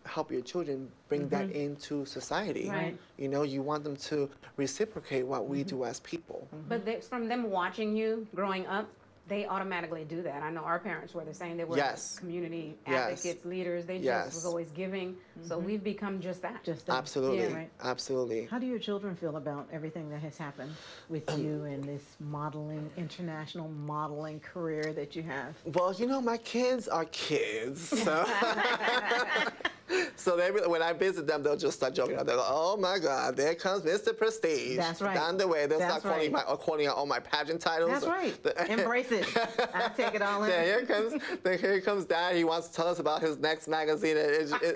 E: help your children bring that into society?
D: Right.
E: You want them to reciprocate what we do as people.
D: But from them watching you growing up, they automatically do that. I know our parents were the same. They were
E: Yes.
D: community
E: Yes.
D: advocates, leaders. They just
E: Yes.
D: was always giving. So we've become just that.
C: Just that.
E: Absolutely,
D: Yeah,
C: right.
E: absolutely.
C: How do your children feel about everything that has happened with you and this modeling, international modeling career that you have?
E: Well, you know, my kids are kids, so so they when I visit them, they'll just start joking. They'll go, "Oh my God, there comes Mr. Prestige."
C: That's right.
E: Down the way, they'll
C: That's
E: start calling
C: right.
E: calling out all my pageant titles.
C: That's right. Embrace it. I take it all in.
E: Then here comes Dad. He wants to tell us about his next magazine.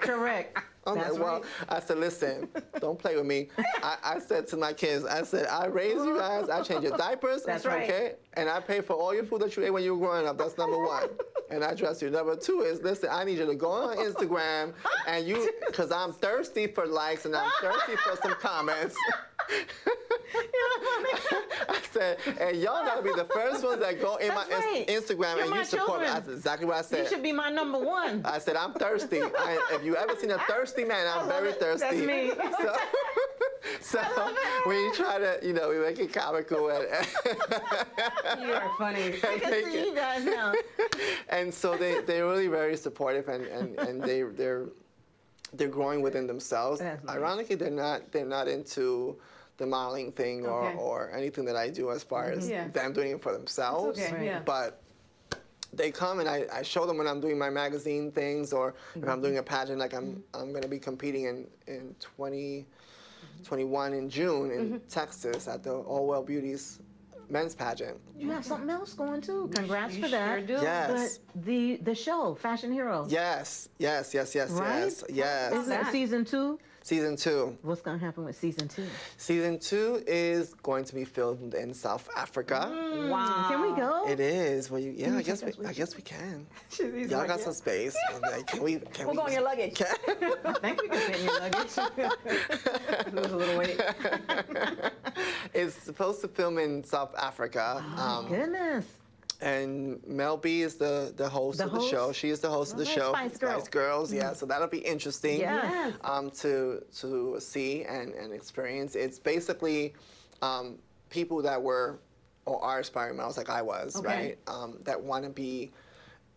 C: Correct.
E: I'm
C: That's
E: like, well,
C: right.
E: I said, listen, don't play with me. I said to my kids, I said, I raised you guys, I changed your diapers,
C: That's right.
E: okay? And I paid for all your food that you ate when you were growing up. That's number one. And I dressed you. Number two is, listen, I need you to go on Instagram and you, because I'm thirsty for likes and I'm thirsty for some comments. I said, and y'all gotta be the first ones that go in my
C: That's right.
E: Instagram
C: You're
E: and
C: my
E: you support me.
C: children.
E: That's exactly what I said.
C: You should be my number one.
E: I said, I'm thirsty. If you ever seen a thirsty man, I'm very thirsty.
C: That's me.
E: So when you try to, you know, we make it comical.
D: You are funny.
C: I can see you guys now.
E: And so they're really very supportive and they're growing within themselves.
C: That's nice.
E: Ironically, they're not into the modeling thing
D: Okay.
E: or anything that I do as far as
D: Yeah.
E: them doing it for themselves.
D: Okay,
C: Right.
D: yeah.
E: But they come and I show them when I'm doing my magazine things or if I'm doing a pageant, like I'm going to be competing in 2021 in June in Texas at the All Well Beauties men's pageant.
C: You have something else going too. Congrats
D: You
C: for that.
D: sure do.
E: Yes.
C: But the show, Fashion Hero.
E: Yes.
C: Right?
E: Yes.
C: Is it
D: that?
C: season 2?
E: Season 2.
C: What's going to happen with season 2?
E: Season 2 is going to be filmed in South Africa.
D: Wow.
C: Can we go?
E: It is. Well, yeah, I guess
C: take us
E: we,
C: with
E: I guess we can.
D: He's
E: Y'all
D: like,
E: got
D: yeah.
E: some space. I'm like, can we?
D: We'll go on your luggage.
C: I think we can fit in your luggage.
D: Lose a little weight.
E: It's supposed to film in South Africa.
C: Goodness.
E: And Mel B is the host
C: The
E: of the
C: host?
E: show. She is the host of the
C: Okay,
E: show.
C: Spice Girl.
E: Girls, yeah. So that'll be interesting.
C: Yes.
E: To see and experience. It's basically people that were or are aspiring models like I was,
D: Okay.
E: right? That want to be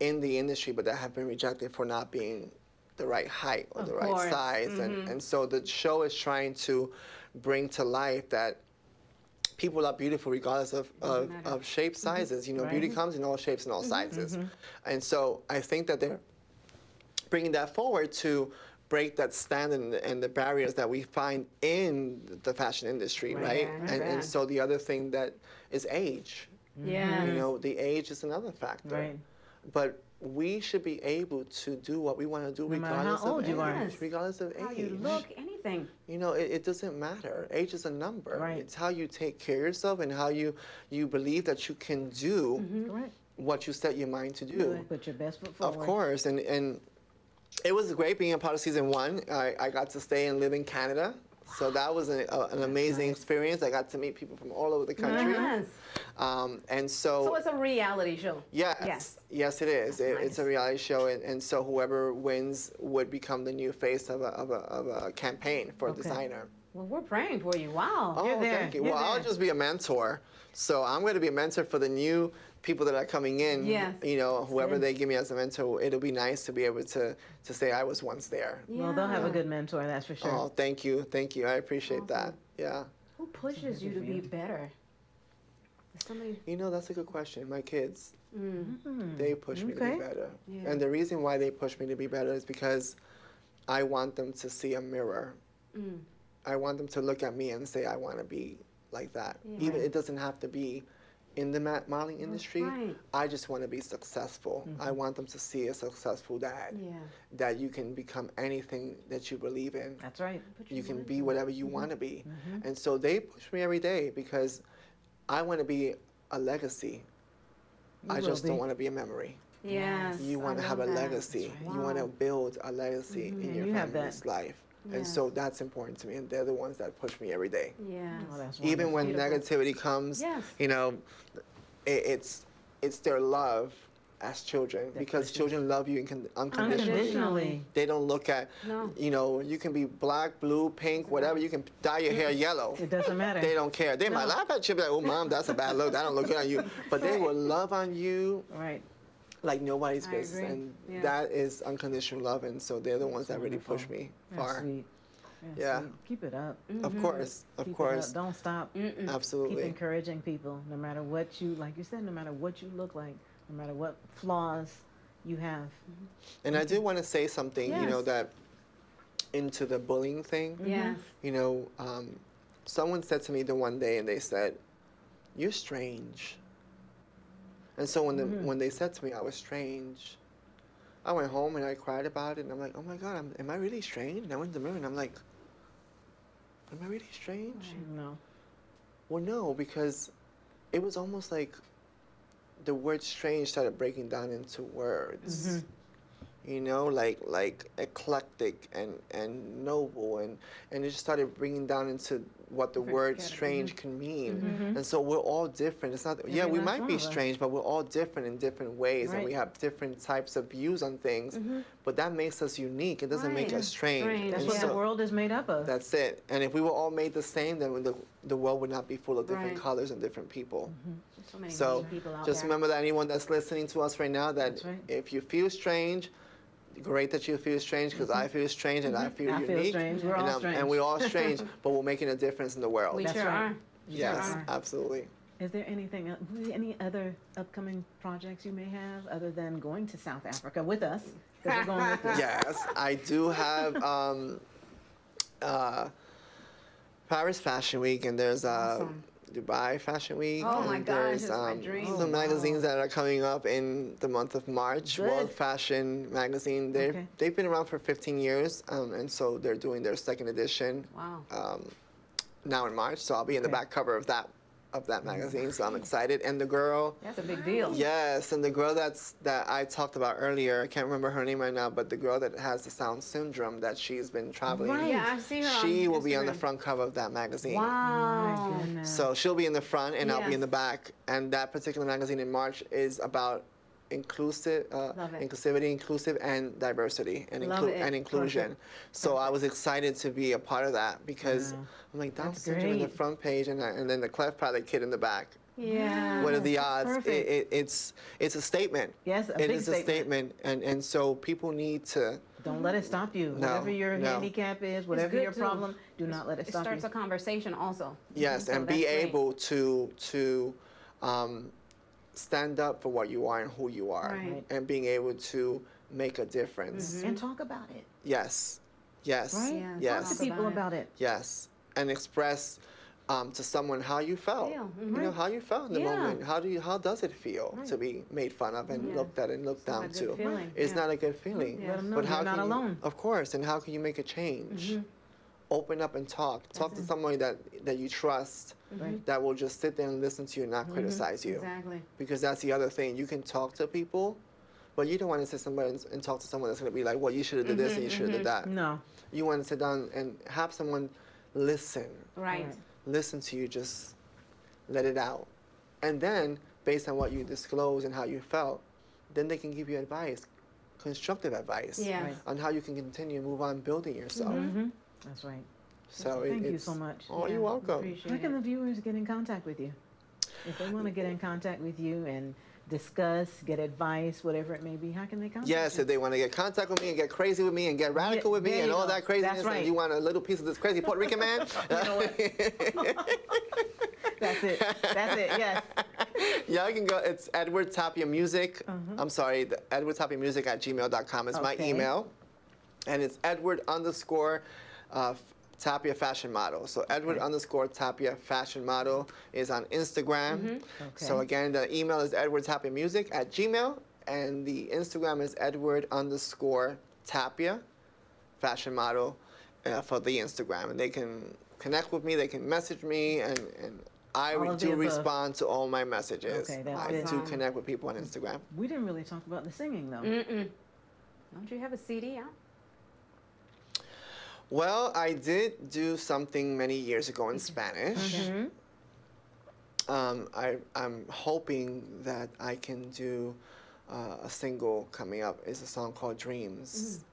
E: in the industry, but that have been rejected for not being the right height or
D: Of
E: the right
D: course.
E: size. And so the show is trying to bring to life that people are beautiful regardless of shape, sizes. You know, beauty comes in all shapes and all sizes. And so I think that they're bringing that forward to break that standard and the barriers that we find in the fashion industry, right?
D: Right.
E: And so the other thing that is age.
D: Yeah.
E: You know, the age is another factor.
C: Right.
E: But we should be able to do what we want to do
C: No matter how
E: regardless of
C: old
E: age.
C: you are.
D: Yes.
E: Regardless of
D: How
E: age.
D: you look, anything.
E: You know, it doesn't matter. Age is a number.
C: Right.
E: It's how you take care of yourself and how you believe that you can do
C: Correct.
E: what you set your mind to do.
C: Put your best foot forward.
E: Of course. And it was great being a part of season 1. I got to stay and live in Canada. So that was an amazing experience. I got to meet people from all over the country.
D: Yes.
E: And
D: So it's a reality show.
E: Yes, it is. It's a reality show, and so whoever wins would become the new face of a campaign for a designer.
D: Well, we're praying for you. Wow.
E: Oh,
C: You're there.
E: thank you.
C: You're
E: Well, I'll
C: there.
E: just be a mentor. So I'm going to be a mentor for the new people that are coming in.
D: Yes.
E: You know, whoever
C: good.
E: they give me as a mentor, it'll be nice to be able to say I was once there.
C: Well, they'll have a
D: Yeah.
C: good mentor, that's for sure.
E: Oh, thank you. I appreciate that. Yeah.
D: Who pushes you to be better? Is somebody.
E: You know, that's a good question. My kids,
C: Hmm.
E: they push me to
C: Okay.
E: be better.
D: Yeah.
E: And the reason why they push me to be better is because I want them to see a mirror. I want them to look at me and say, I want to be like that.
D: Yeah.
E: Even it doesn't have to be in the modeling industry.
D: right.
E: I just want to be successful. I want them to see a successful dad.
D: Yeah.
E: That you can become anything that you believe in.
C: That's right.
E: You can be whatever you want to be. And so they push me every day because I want to be a legacy. I
C: will
E: just don't
C: be.
E: want to be a memory.
D: Yes.
E: You want to
D: I
E: have a
D: love that.
E: legacy.
D: Wow.
E: You want to build a legacy in your
C: You have
E: family's
C: that.
E: life. And
D: Yes.
E: so that's important to me. And they're the ones that push me every day.
D: Yes.
C: Oh, that's
E: Even when
D: Beautiful.
E: negativity comes,
D: Yes.
E: you know, it's their love as children, because children love you unconditionally.
C: Unconditionally.
E: They don't look at,
D: No.
E: you know, you can be black, blue, pink, whatever. You can dye your hair yellow.
C: It doesn't matter.
E: They don't care. They might laugh at you, be like, oh, mom, that's a bad look. That don't look good on you. But they will love on you
C: Right.
E: like nobody's
D: I
E: business.
D: agree.
E: And
D: Yeah.
E: that is unconditional love. And so they're the ones that really push me
C: That's
E: far.
C: sweet. That's
E: Yeah.
C: sweet. Keep it up.
E: Of course. Of
C: Keep it
E: course.
C: up. Don't stop. Keep
E: Absolutely.
C: encouraging people, no matter what you, like you said, no matter what you look like, no matter what flaws you have.
E: And I do want to say something, you know,
C: Yes.
E: that into the bullying thing.
D: Yes.
E: You know, someone said to me the one day, and they said, "You're strange." And so when they said to me I was strange, I went home and I cried about it, and I'm like, "Oh my God, am I really strange?" And I went in the mirror and I'm like, "Am I really strange?"
C: No.
E: Well, no, because it was almost like the word strange started breaking down into words. You know, like eclectic and noble, and it just started bringing down into what the word strange can mean. And so we're all different. It's not, yeah, we
C: last
E: might
C: one
E: be
C: of us.
E: strange, but we're all different in different ways, and
C: Right.
E: we have different types of views on things. But that makes us unique. It doesn't make
D: Right.
E: us strange.
D: Strange,
C: That's
E: And
C: what
E: so
C: the world is made up of.
E: that's it. And if we were all made the same, then the world would not be full of different
D: Right.
E: colors and different people.
D: So many
E: So
D: mean people out
E: just
D: there.
E: remember that anyone that's listening to us right now, that
C: That's right.
E: if you feel strange, great that you feel strange, because I feel strange and I feel
C: I feel
E: unique.
C: strange. We're all
E: and,
C: strange.
E: and we're all strange, but we're making a difference in the world.
D: We
C: That's
D: sure
C: right.
D: are.
E: Yes,
C: are.
E: absolutely.
C: Is there anything, any other upcoming projects you may have other than going to South Africa with us? Because we're going with you.
E: Yes, I do have Paris Fashion Week, and there's
D: Awesome.
E: Dubai Fashion Week.
D: Oh my
E: and
D: gosh,
E: there's
D: it's my dream.
E: some magazines that are coming up in the month of March.
C: Good.
E: World Fashion Magazine.
C: Okay.
E: They've been around for 15 years, and so they're doing their second edition
D: Wow.
E: now in March. So I'll be in the
C: Okay.
E: back cover of that magazine. So I'm excited. And the girl.
D: That's a big deal.
E: Yes, and the girl that I talked about earlier, I can't remember her name right now, but the girl that has the Down syndrome that she's been traveling.
C: Right.
D: Yeah, I see her on
E: She will be on the
D: Instagram.
E: front cover of that magazine.
D: Wow.
C: My goodness.
E: So she'll be in the front and I'll be in the
D: Yes.
E: back. And that particular magazine in March is about inclusivity, inclusive, and diversity, and,
D: Love it.
E: and inclusion. So I was excited to be a part of that because
C: Wow.
E: I'm like, Down
C: That's
E: syndrome in the
C: great.
E: front page, and then the Cleft Palate kid in the back.
D: Yeah.
E: What are the
C: that's
E: odds?
C: perfect.
E: It's a statement.
C: Yes, a
E: It
C: big
E: is a statement, and so people need to.
C: Don't let it stop you.
E: No,
C: Whatever your
E: no.
C: handicap is, whatever
D: good,
C: your
D: too.
C: problem, do not let it
D: It
C: stop
D: starts
C: you.
D: a conversation also.
E: Yes,
D: So
E: and be
D: that's great.
E: able to stand up for what you are and who you are,
D: Right.
E: and being able to make a difference.
C: And talk about it,
E: Yes, yes,
C: right?
D: Yeah,
E: yes,
C: Talk to people
D: about
C: about it.
E: yes, and express to someone how you felt.
D: Feel,
E: You know how you felt in the
D: Yeah.
E: moment. How does it feel to be made fun of and
D: Yeah.
E: looked at and looked
D: not
E: down
D: a good
E: to?
D: feeling.
E: It's
D: Yeah.
E: not a good feeling.
D: Yeah.
C: Let them know
E: But
C: you're
E: how
C: not
E: can you-
C: alone.
E: Of course, and how can you make a change? Open up and talk. Talk to someone that you trust,
C: Right.
E: that will just sit there and listen to you and not criticize you.
D: Exactly.
E: Because that's the other thing. You can talk to people, but you don't want to sit somebody and talk to someone that's going to be like, well, you should have did this and you should have did that.
C: No.
E: You want to sit down and have someone listen.
D: Right.
C: Right.
E: Listen to you, just let it out. And then, based on what you disclose and how you felt, then they can give you advice, constructive advice,
D: Yeah.
C: Right.
E: on how you can continue to move on building yourself.
C: That's right.
E: So
C: Thank you
E: it's,
C: so much.
E: Oh,
D: Yeah,
E: you're welcome.
D: appreciate
C: How can
D: it.
C: the viewers get in contact with you? If they want to get in contact with you and discuss, get advice, whatever it may be, how can they contact
E: Yes,
C: you?
E: if they want to get contact with me and get crazy with me and get radical with me
C: there
E: and
C: you
E: all
C: go.
E: that craziness,
C: That's right.
E: and you want a little piece of this crazy Puerto Rican man,
C: That's it. That's it. Yes.
E: yeah, you can go. It's Edward Tapia Music. I'm sorry, the Edward Tapia Music at gmail.com is my
C: Okay.
E: email. And it's Edward_Tapia Fashion Model. So Edward _Tapia Fashion Model is on Instagram. So
C: Okay.
E: again, the email is Edward Tapia Music at Gmail, and the Instagram is Edward_Tapia Fashion Model for the Instagram. And they can connect with me, they can message me, and I
C: All of the
E: do
C: above.
E: respond to all my messages.
C: Okay, that's
E: I
C: good.
E: do connect with people on Instagram.
C: We didn't really talk about the singing though.
D: Don't you have a CD out?
E: Well, I did do something many years ago in Spanish. I'm hoping that I can do a single coming up. It's a song called Dreams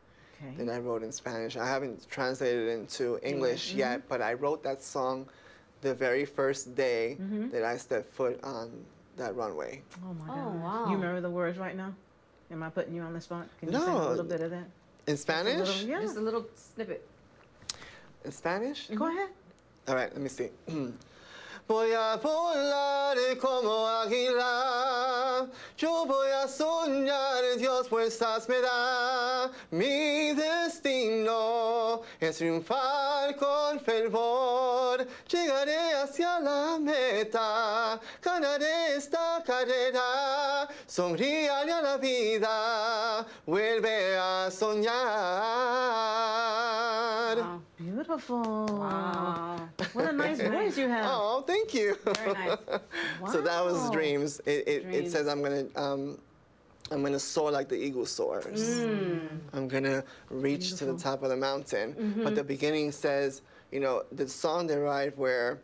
C: Okay.
E: that I wrote in Spanish. I haven't translated it into English yet, but I wrote that song the very first day that I stepped foot on that runway.
C: Oh my
D: Oh,
C: gosh.
D: wow.
C: You remember the words right now? Am I putting you on the spot? Can you sing a
E: No.
C: little bit of that?
E: In Spanish?
C: little- yeah.
D: Just a little snippet.
E: In Spanish?
C: Go ahead.
E: All right, let me see. Voy a volar como águila, yo voy a soñar, Dios fuerzas me da. Mi destino es triunfar con fervor, llegaré hacia la meta, ganaré esta carrera, sonríale a la vida, vuelve a soñar.
D: Wow.
C: Beautiful.
D: Wow.
C: What a nice voice you have.
E: Oh, thank you.
D: Very nice.
E: So that was
C: Wow.
E: Dreams. It
D: Dreams.
E: says I'm gonna soar like the eagle soars. I'm gonna reach to the top of the mountain. But the beginning says, you know, the song derived where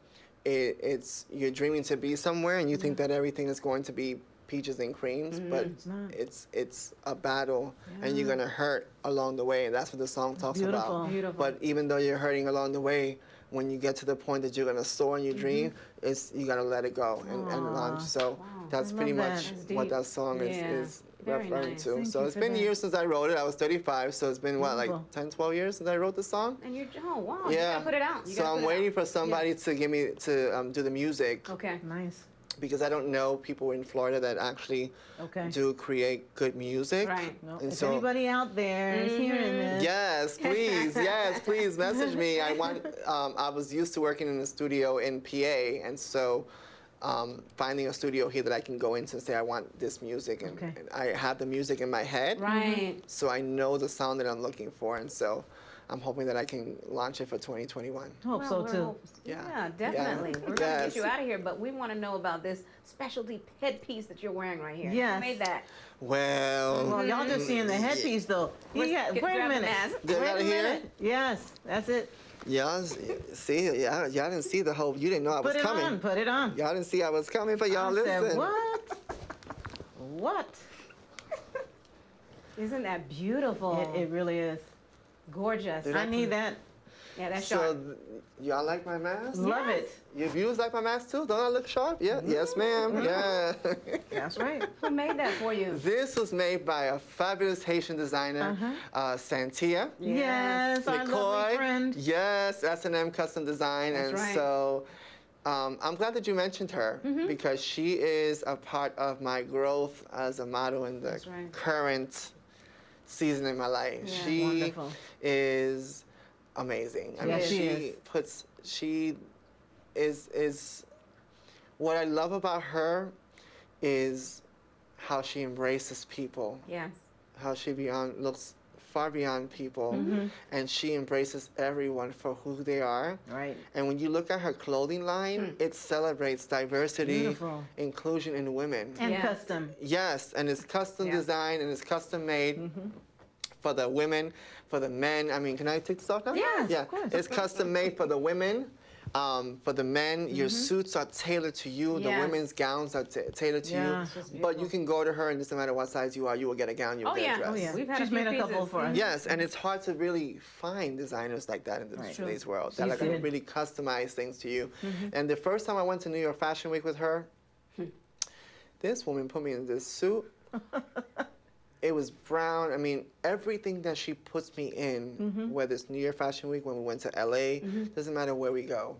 E: it's you're dreaming to be somewhere and you think that everything is going to be peaches and creams, but
C: It's not.
E: it's a battle and you're gonna hurt along the way, and that's what the song talks
C: Beautiful.
E: about.
D: Beautiful.
E: But even though you're hurting along the way, when you get to the point that you're gonna soar in your dream, it's you gotta let it go and launch. So that's
C: I
E: pretty
C: love
E: much
C: that.
D: That's
E: what
D: deep.
E: that song
D: Yeah.
E: is
D: Very
E: referring
D: nice.
E: to.
C: Thank
E: So
C: you
E: it's
C: for
E: been
C: that.
E: years since I wrote it. I was 35, so it's been what, like
C: Beautiful.
E: 10, 12 years since I wrote the song?
D: And you're, oh, wow. You
E: Yeah.
D: gotta put it out. You
E: So
D: gotta
E: I'm
D: put it
E: waiting
D: out.
E: for somebody to give me to do the music
D: Okay.
C: Nice.
E: because I don't know people in Florida that actually
C: Okay.
E: do create good music.
D: Right.
C: Well,
E: And
C: if
E: so-
C: anybody out there is hearing this,
E: Yes, please message me. I want. I was used to working in a studio in PA, and so finding a studio here that I can go into and say I want this music, and,
C: Okay.
E: and I have the music in my head,
D: Right.
E: so I know the sound that I'm looking for, and so I'm hoping that I can launch it for 2021.
C: hope
D: Well,
C: so
D: we're
C: too.
D: hope-
E: Yeah.
D: Yeah, definitely.
E: Yeah.
D: We're gonna
E: Yes.
D: get you out of here, but we want to know about this specialty headpiece that you're wearing right here.
C: Yes.
D: Who made that?
E: Well,
C: Well, y'all just seeing the headpiece though.
D: Let's
C: Yeah,
D: get-
C: wait a
D: grab the
C: minute.
D: mask.
E: Get
C: Wait
E: out
C: a
E: of here?
C: minute. Yes, that's it.
E: y'all see, y'all didn't see the whole. You didn't know I was
C: Put it
E: coming.
C: on. Put it on.
E: Y'all didn't see I was coming, but y'all
C: I said,
E: listen.
C: what? What?
D: Isn't that beautiful?
C: It really is.
D: Gorgeous.
E: Did
C: I need that.
D: Yeah, that's
E: So,
D: sharp.
E: y'all like my mask?
C: Love it.
E: Your viewers like my mask too? Don't I look sharp? Yeah. Yes, ma'am. Yeah.
C: That's right.
D: Who made that for you?
E: This was made by a fabulous Haitian designer, Santia.
C: Yes, our lovely friend.
E: Yes, S&M Custom Design.
D: That's
E: and
D: right.
E: so I'm glad that you mentioned her because she is a part of my growth as a model in the
D: That's right.
E: current season in my life.
D: Yeah.
E: She
C: Wonderful.
E: is amazing. I
C: Yeah,
E: mean,
C: she is.
E: she is what I love about her is how she embraces people,
D: Yes.
E: how she looks far beyond people, and she embraces everyone for who they are.
C: Right.
E: And when you look at her clothing line, it celebrates diversity,
C: Beautiful.
E: inclusion in women.
C: And
D: Yes.
C: custom.
E: Yes, and it's custom
D: Yeah.
E: designed and it's custom made for the women, for the men. I mean, can I take this off now?
D: Yes,
E: Yeah,
C: of course.
E: it's custom made for the women. For the men, your suits are tailored to you. The
D: Yes.
E: women's gowns are tailored to
C: Yeah.
E: you.
C: It's
D: just
E: But you can go to her, and it doesn't matter what size you are, you will get a gown, you will
D: Oh
E: get
D: yeah.
E: a dress.
C: Oh yeah.
D: We've had
C: She's
D: a few
C: made a couple
D: pieces.
C: for us.
E: Yes, and it's hard to really find designers like that in today's world that
C: She
E: are going to
C: did.
E: really customize things to you. And the first time I went to New York Fashion Week with her, this woman put me in this suit. It was brown. I mean, everything that she puts me in, whether it's New York Fashion Week, when we went to LA, doesn't matter where we go.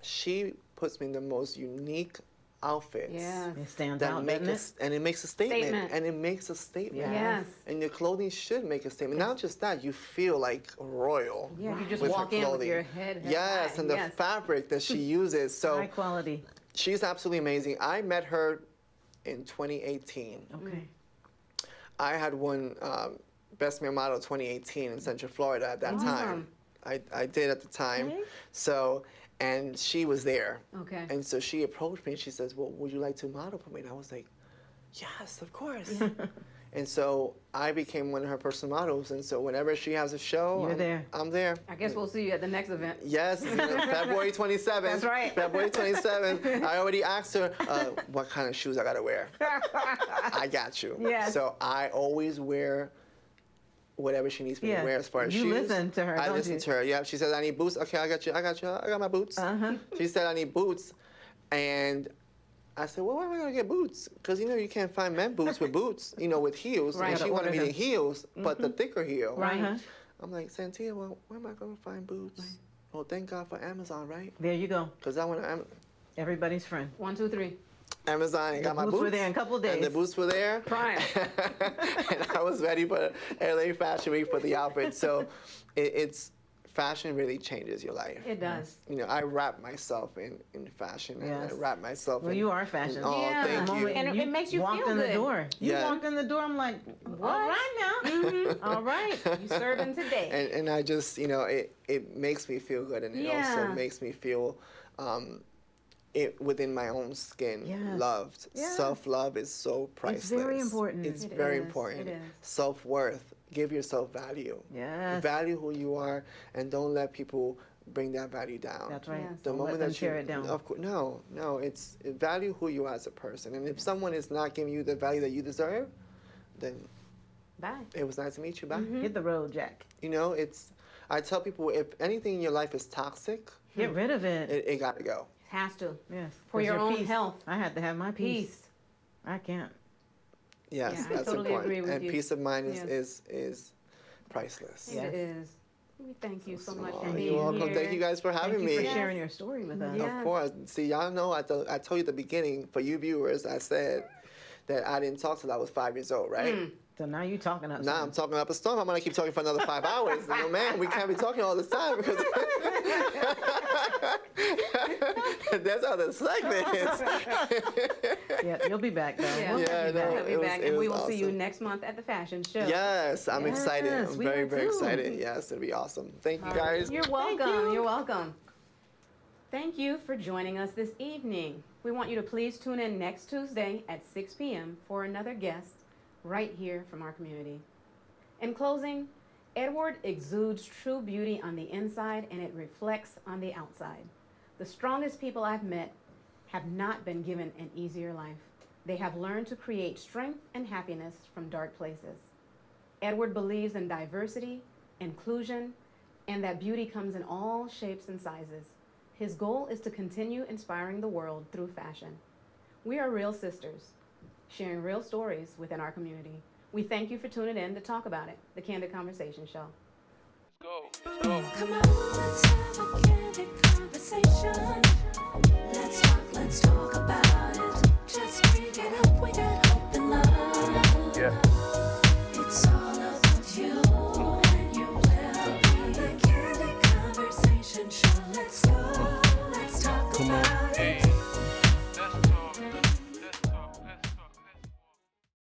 E: She puts me in the most unique outfits.
D: Yeah.
C: It stands
E: That
C: out,
E: make
C: doesn't
E: us, and it makes a statement,
D: Statement.
E: and it makes a statement.
C: Yeah.
D: Yes.
E: And your clothing should make a statement. Not just that, you feel like royal.
D: Yeah, you just
E: with her
D: walk in with
E: clothing.
D: your head held
E: Yes,
D: high.
E: and the
D: Yes.
E: fabric that she uses. So
C: High quality.
E: she's absolutely amazing. I met her in 2018.
C: Okay.
E: I had won Best Male Model 2018 in Central Florida at that time. I did at the time.
C: Okay.
E: So, and she was there.
D: Okay.
E: And so she approached me and she says, well, would you like to model for me? And I was like, yes, of course. And so I became one of her personal models. And so whenever she has a show,
C: You're there.
E: I'm there.
D: I guess we'll see you at the next event.
E: Yes, February 27th.
D: That's right.
E: February 27th. I already asked her what kind of shoes I gotta wear. I got you.
D: Yes.
E: So I always wear whatever she needs me to wear as far as
C: You
E: shoes.
C: listen to her,
E: I
C: don't
E: listen
C: you?
E: to her. Yeah. She says I need boots. Okay, I got you. I got my boots. She said I need boots, and I said, well, where am I gonna get boots? Because you can't find men boots with boots, with heels.
D: Right.
E: And she wanted me the heels, but the thicker heel.
D: Right.
E: I'm like, Santia, well, where am I gonna find boots?
D: Right.
E: Well, thank God for Amazon, right?
C: There you go.
E: Because I want to
C: Everybody's friend.
D: 1, 2, 3.
E: Amazon and got my
C: boots
E: boots.
C: were there in a couple of days.
E: And the boots were there.
D: Prime.
E: And I was ready for LA Fashion Week for the outfit. So it's fashion really changes your life.
D: It does.
E: I wrap myself in fashion.
C: Yes.
E: And I wrap myself
C: Well,
E: in.
C: you are fashion.
E: Oh,
D: Yeah.
E: thank
C: The
E: you.
C: moment
D: And it makes you
C: walked
D: feel
C: in the
D: good.
C: door. You
E: Yeah.
C: walked in the door. I'm like, all right now. All right.
D: You serving today.
E: And I just, it makes me feel good, and it
D: Yeah.
E: also makes me feel it within my own skin,
C: Yes.
E: loved.
C: Yes.
E: Self-love is so priceless.
C: very important.
E: It's
D: It
E: very
D: is.
E: important.
D: It is.
E: Self-worth. Give yourself value.
C: Yes.
E: Value who you are, and don't let people bring that value down.
C: That's right.
D: Yes.
E: The
C: Don't
E: moment
C: let them
E: that
C: tear it down.
E: Of course, no. It's value who you are as a person, and if someone is not giving you the value that you deserve, then
D: Bye.
E: it was nice to meet you. Bye.
C: Hit the road, Jack.
E: I tell people if anything in your life is toxic,
C: Get rid of it.
E: it got to go.
D: Has to.
C: Yes.
D: For
C: 'Cause
D: your own
C: peace.
D: health.
C: I had to have my peace.
D: Peace.
C: I can't.
E: Yes,
D: Yeah, I
E: that's
D: totally
E: important.
D: agree with
E: and
D: you.
E: peace of mind
D: Yes.
E: is priceless.
C: Yes.
D: It is. We thank you so much
E: Oh,
D: for
E: you're
D: being
E: welcome.
D: here.
E: Thank you guys for having
C: Thank you
E: me.
C: for sharing your story with us.
D: Yeah.
E: Of course. See, y'all know I told you at the beginning, for you viewers, I said that I didn't talk till I was 5 years old, right?
C: So now you're talking up.
E: Now I'm talking up a storm. I'm gonna keep talking for another 5 hours. Man, we can't be talking all this time because that's how the segment is.
C: Yeah, you'll be back though.
D: Yeah.
C: We'll
E: Yeah,
C: have you
E: no,
C: back.
D: We'll be
E: it was-
D: back,
E: it
D: and we
E: was
D: will see you
E: awesome.
D: next month at the fashion show.
E: Yes, I'm excited.
C: Yes,
E: I'm
C: we
E: very,
C: are
E: very
C: too.
E: excited. Yes, it'll be awesome. Thank you guys.
D: You're welcome. You're welcome. Thank you for joining us this evening. We want you to please tune in next Tuesday at 6 p.m. for another guest right here from our community. In closing, Edward exudes true beauty on the inside and it reflects on the outside. The strongest people I've met have not been given an easier life. They have learned to create strength and happiness from dark places. Edward believes in diversity, inclusion, and that beauty comes in all shapes and sizes. His goal is to continue inspiring the world through fashion. We are real sisters, sharing real stories within our community. We thank you for tuning in to talk about it, the Candid Conversations Show.
A: Let's go. Let's go.
B: Come on, let's have a candid conversation. Let's talk about it. Just bring it up with that hope and love.
A: Yeah.
B: It's all about you and your well-being. The Candid Conversation Show. Let's go.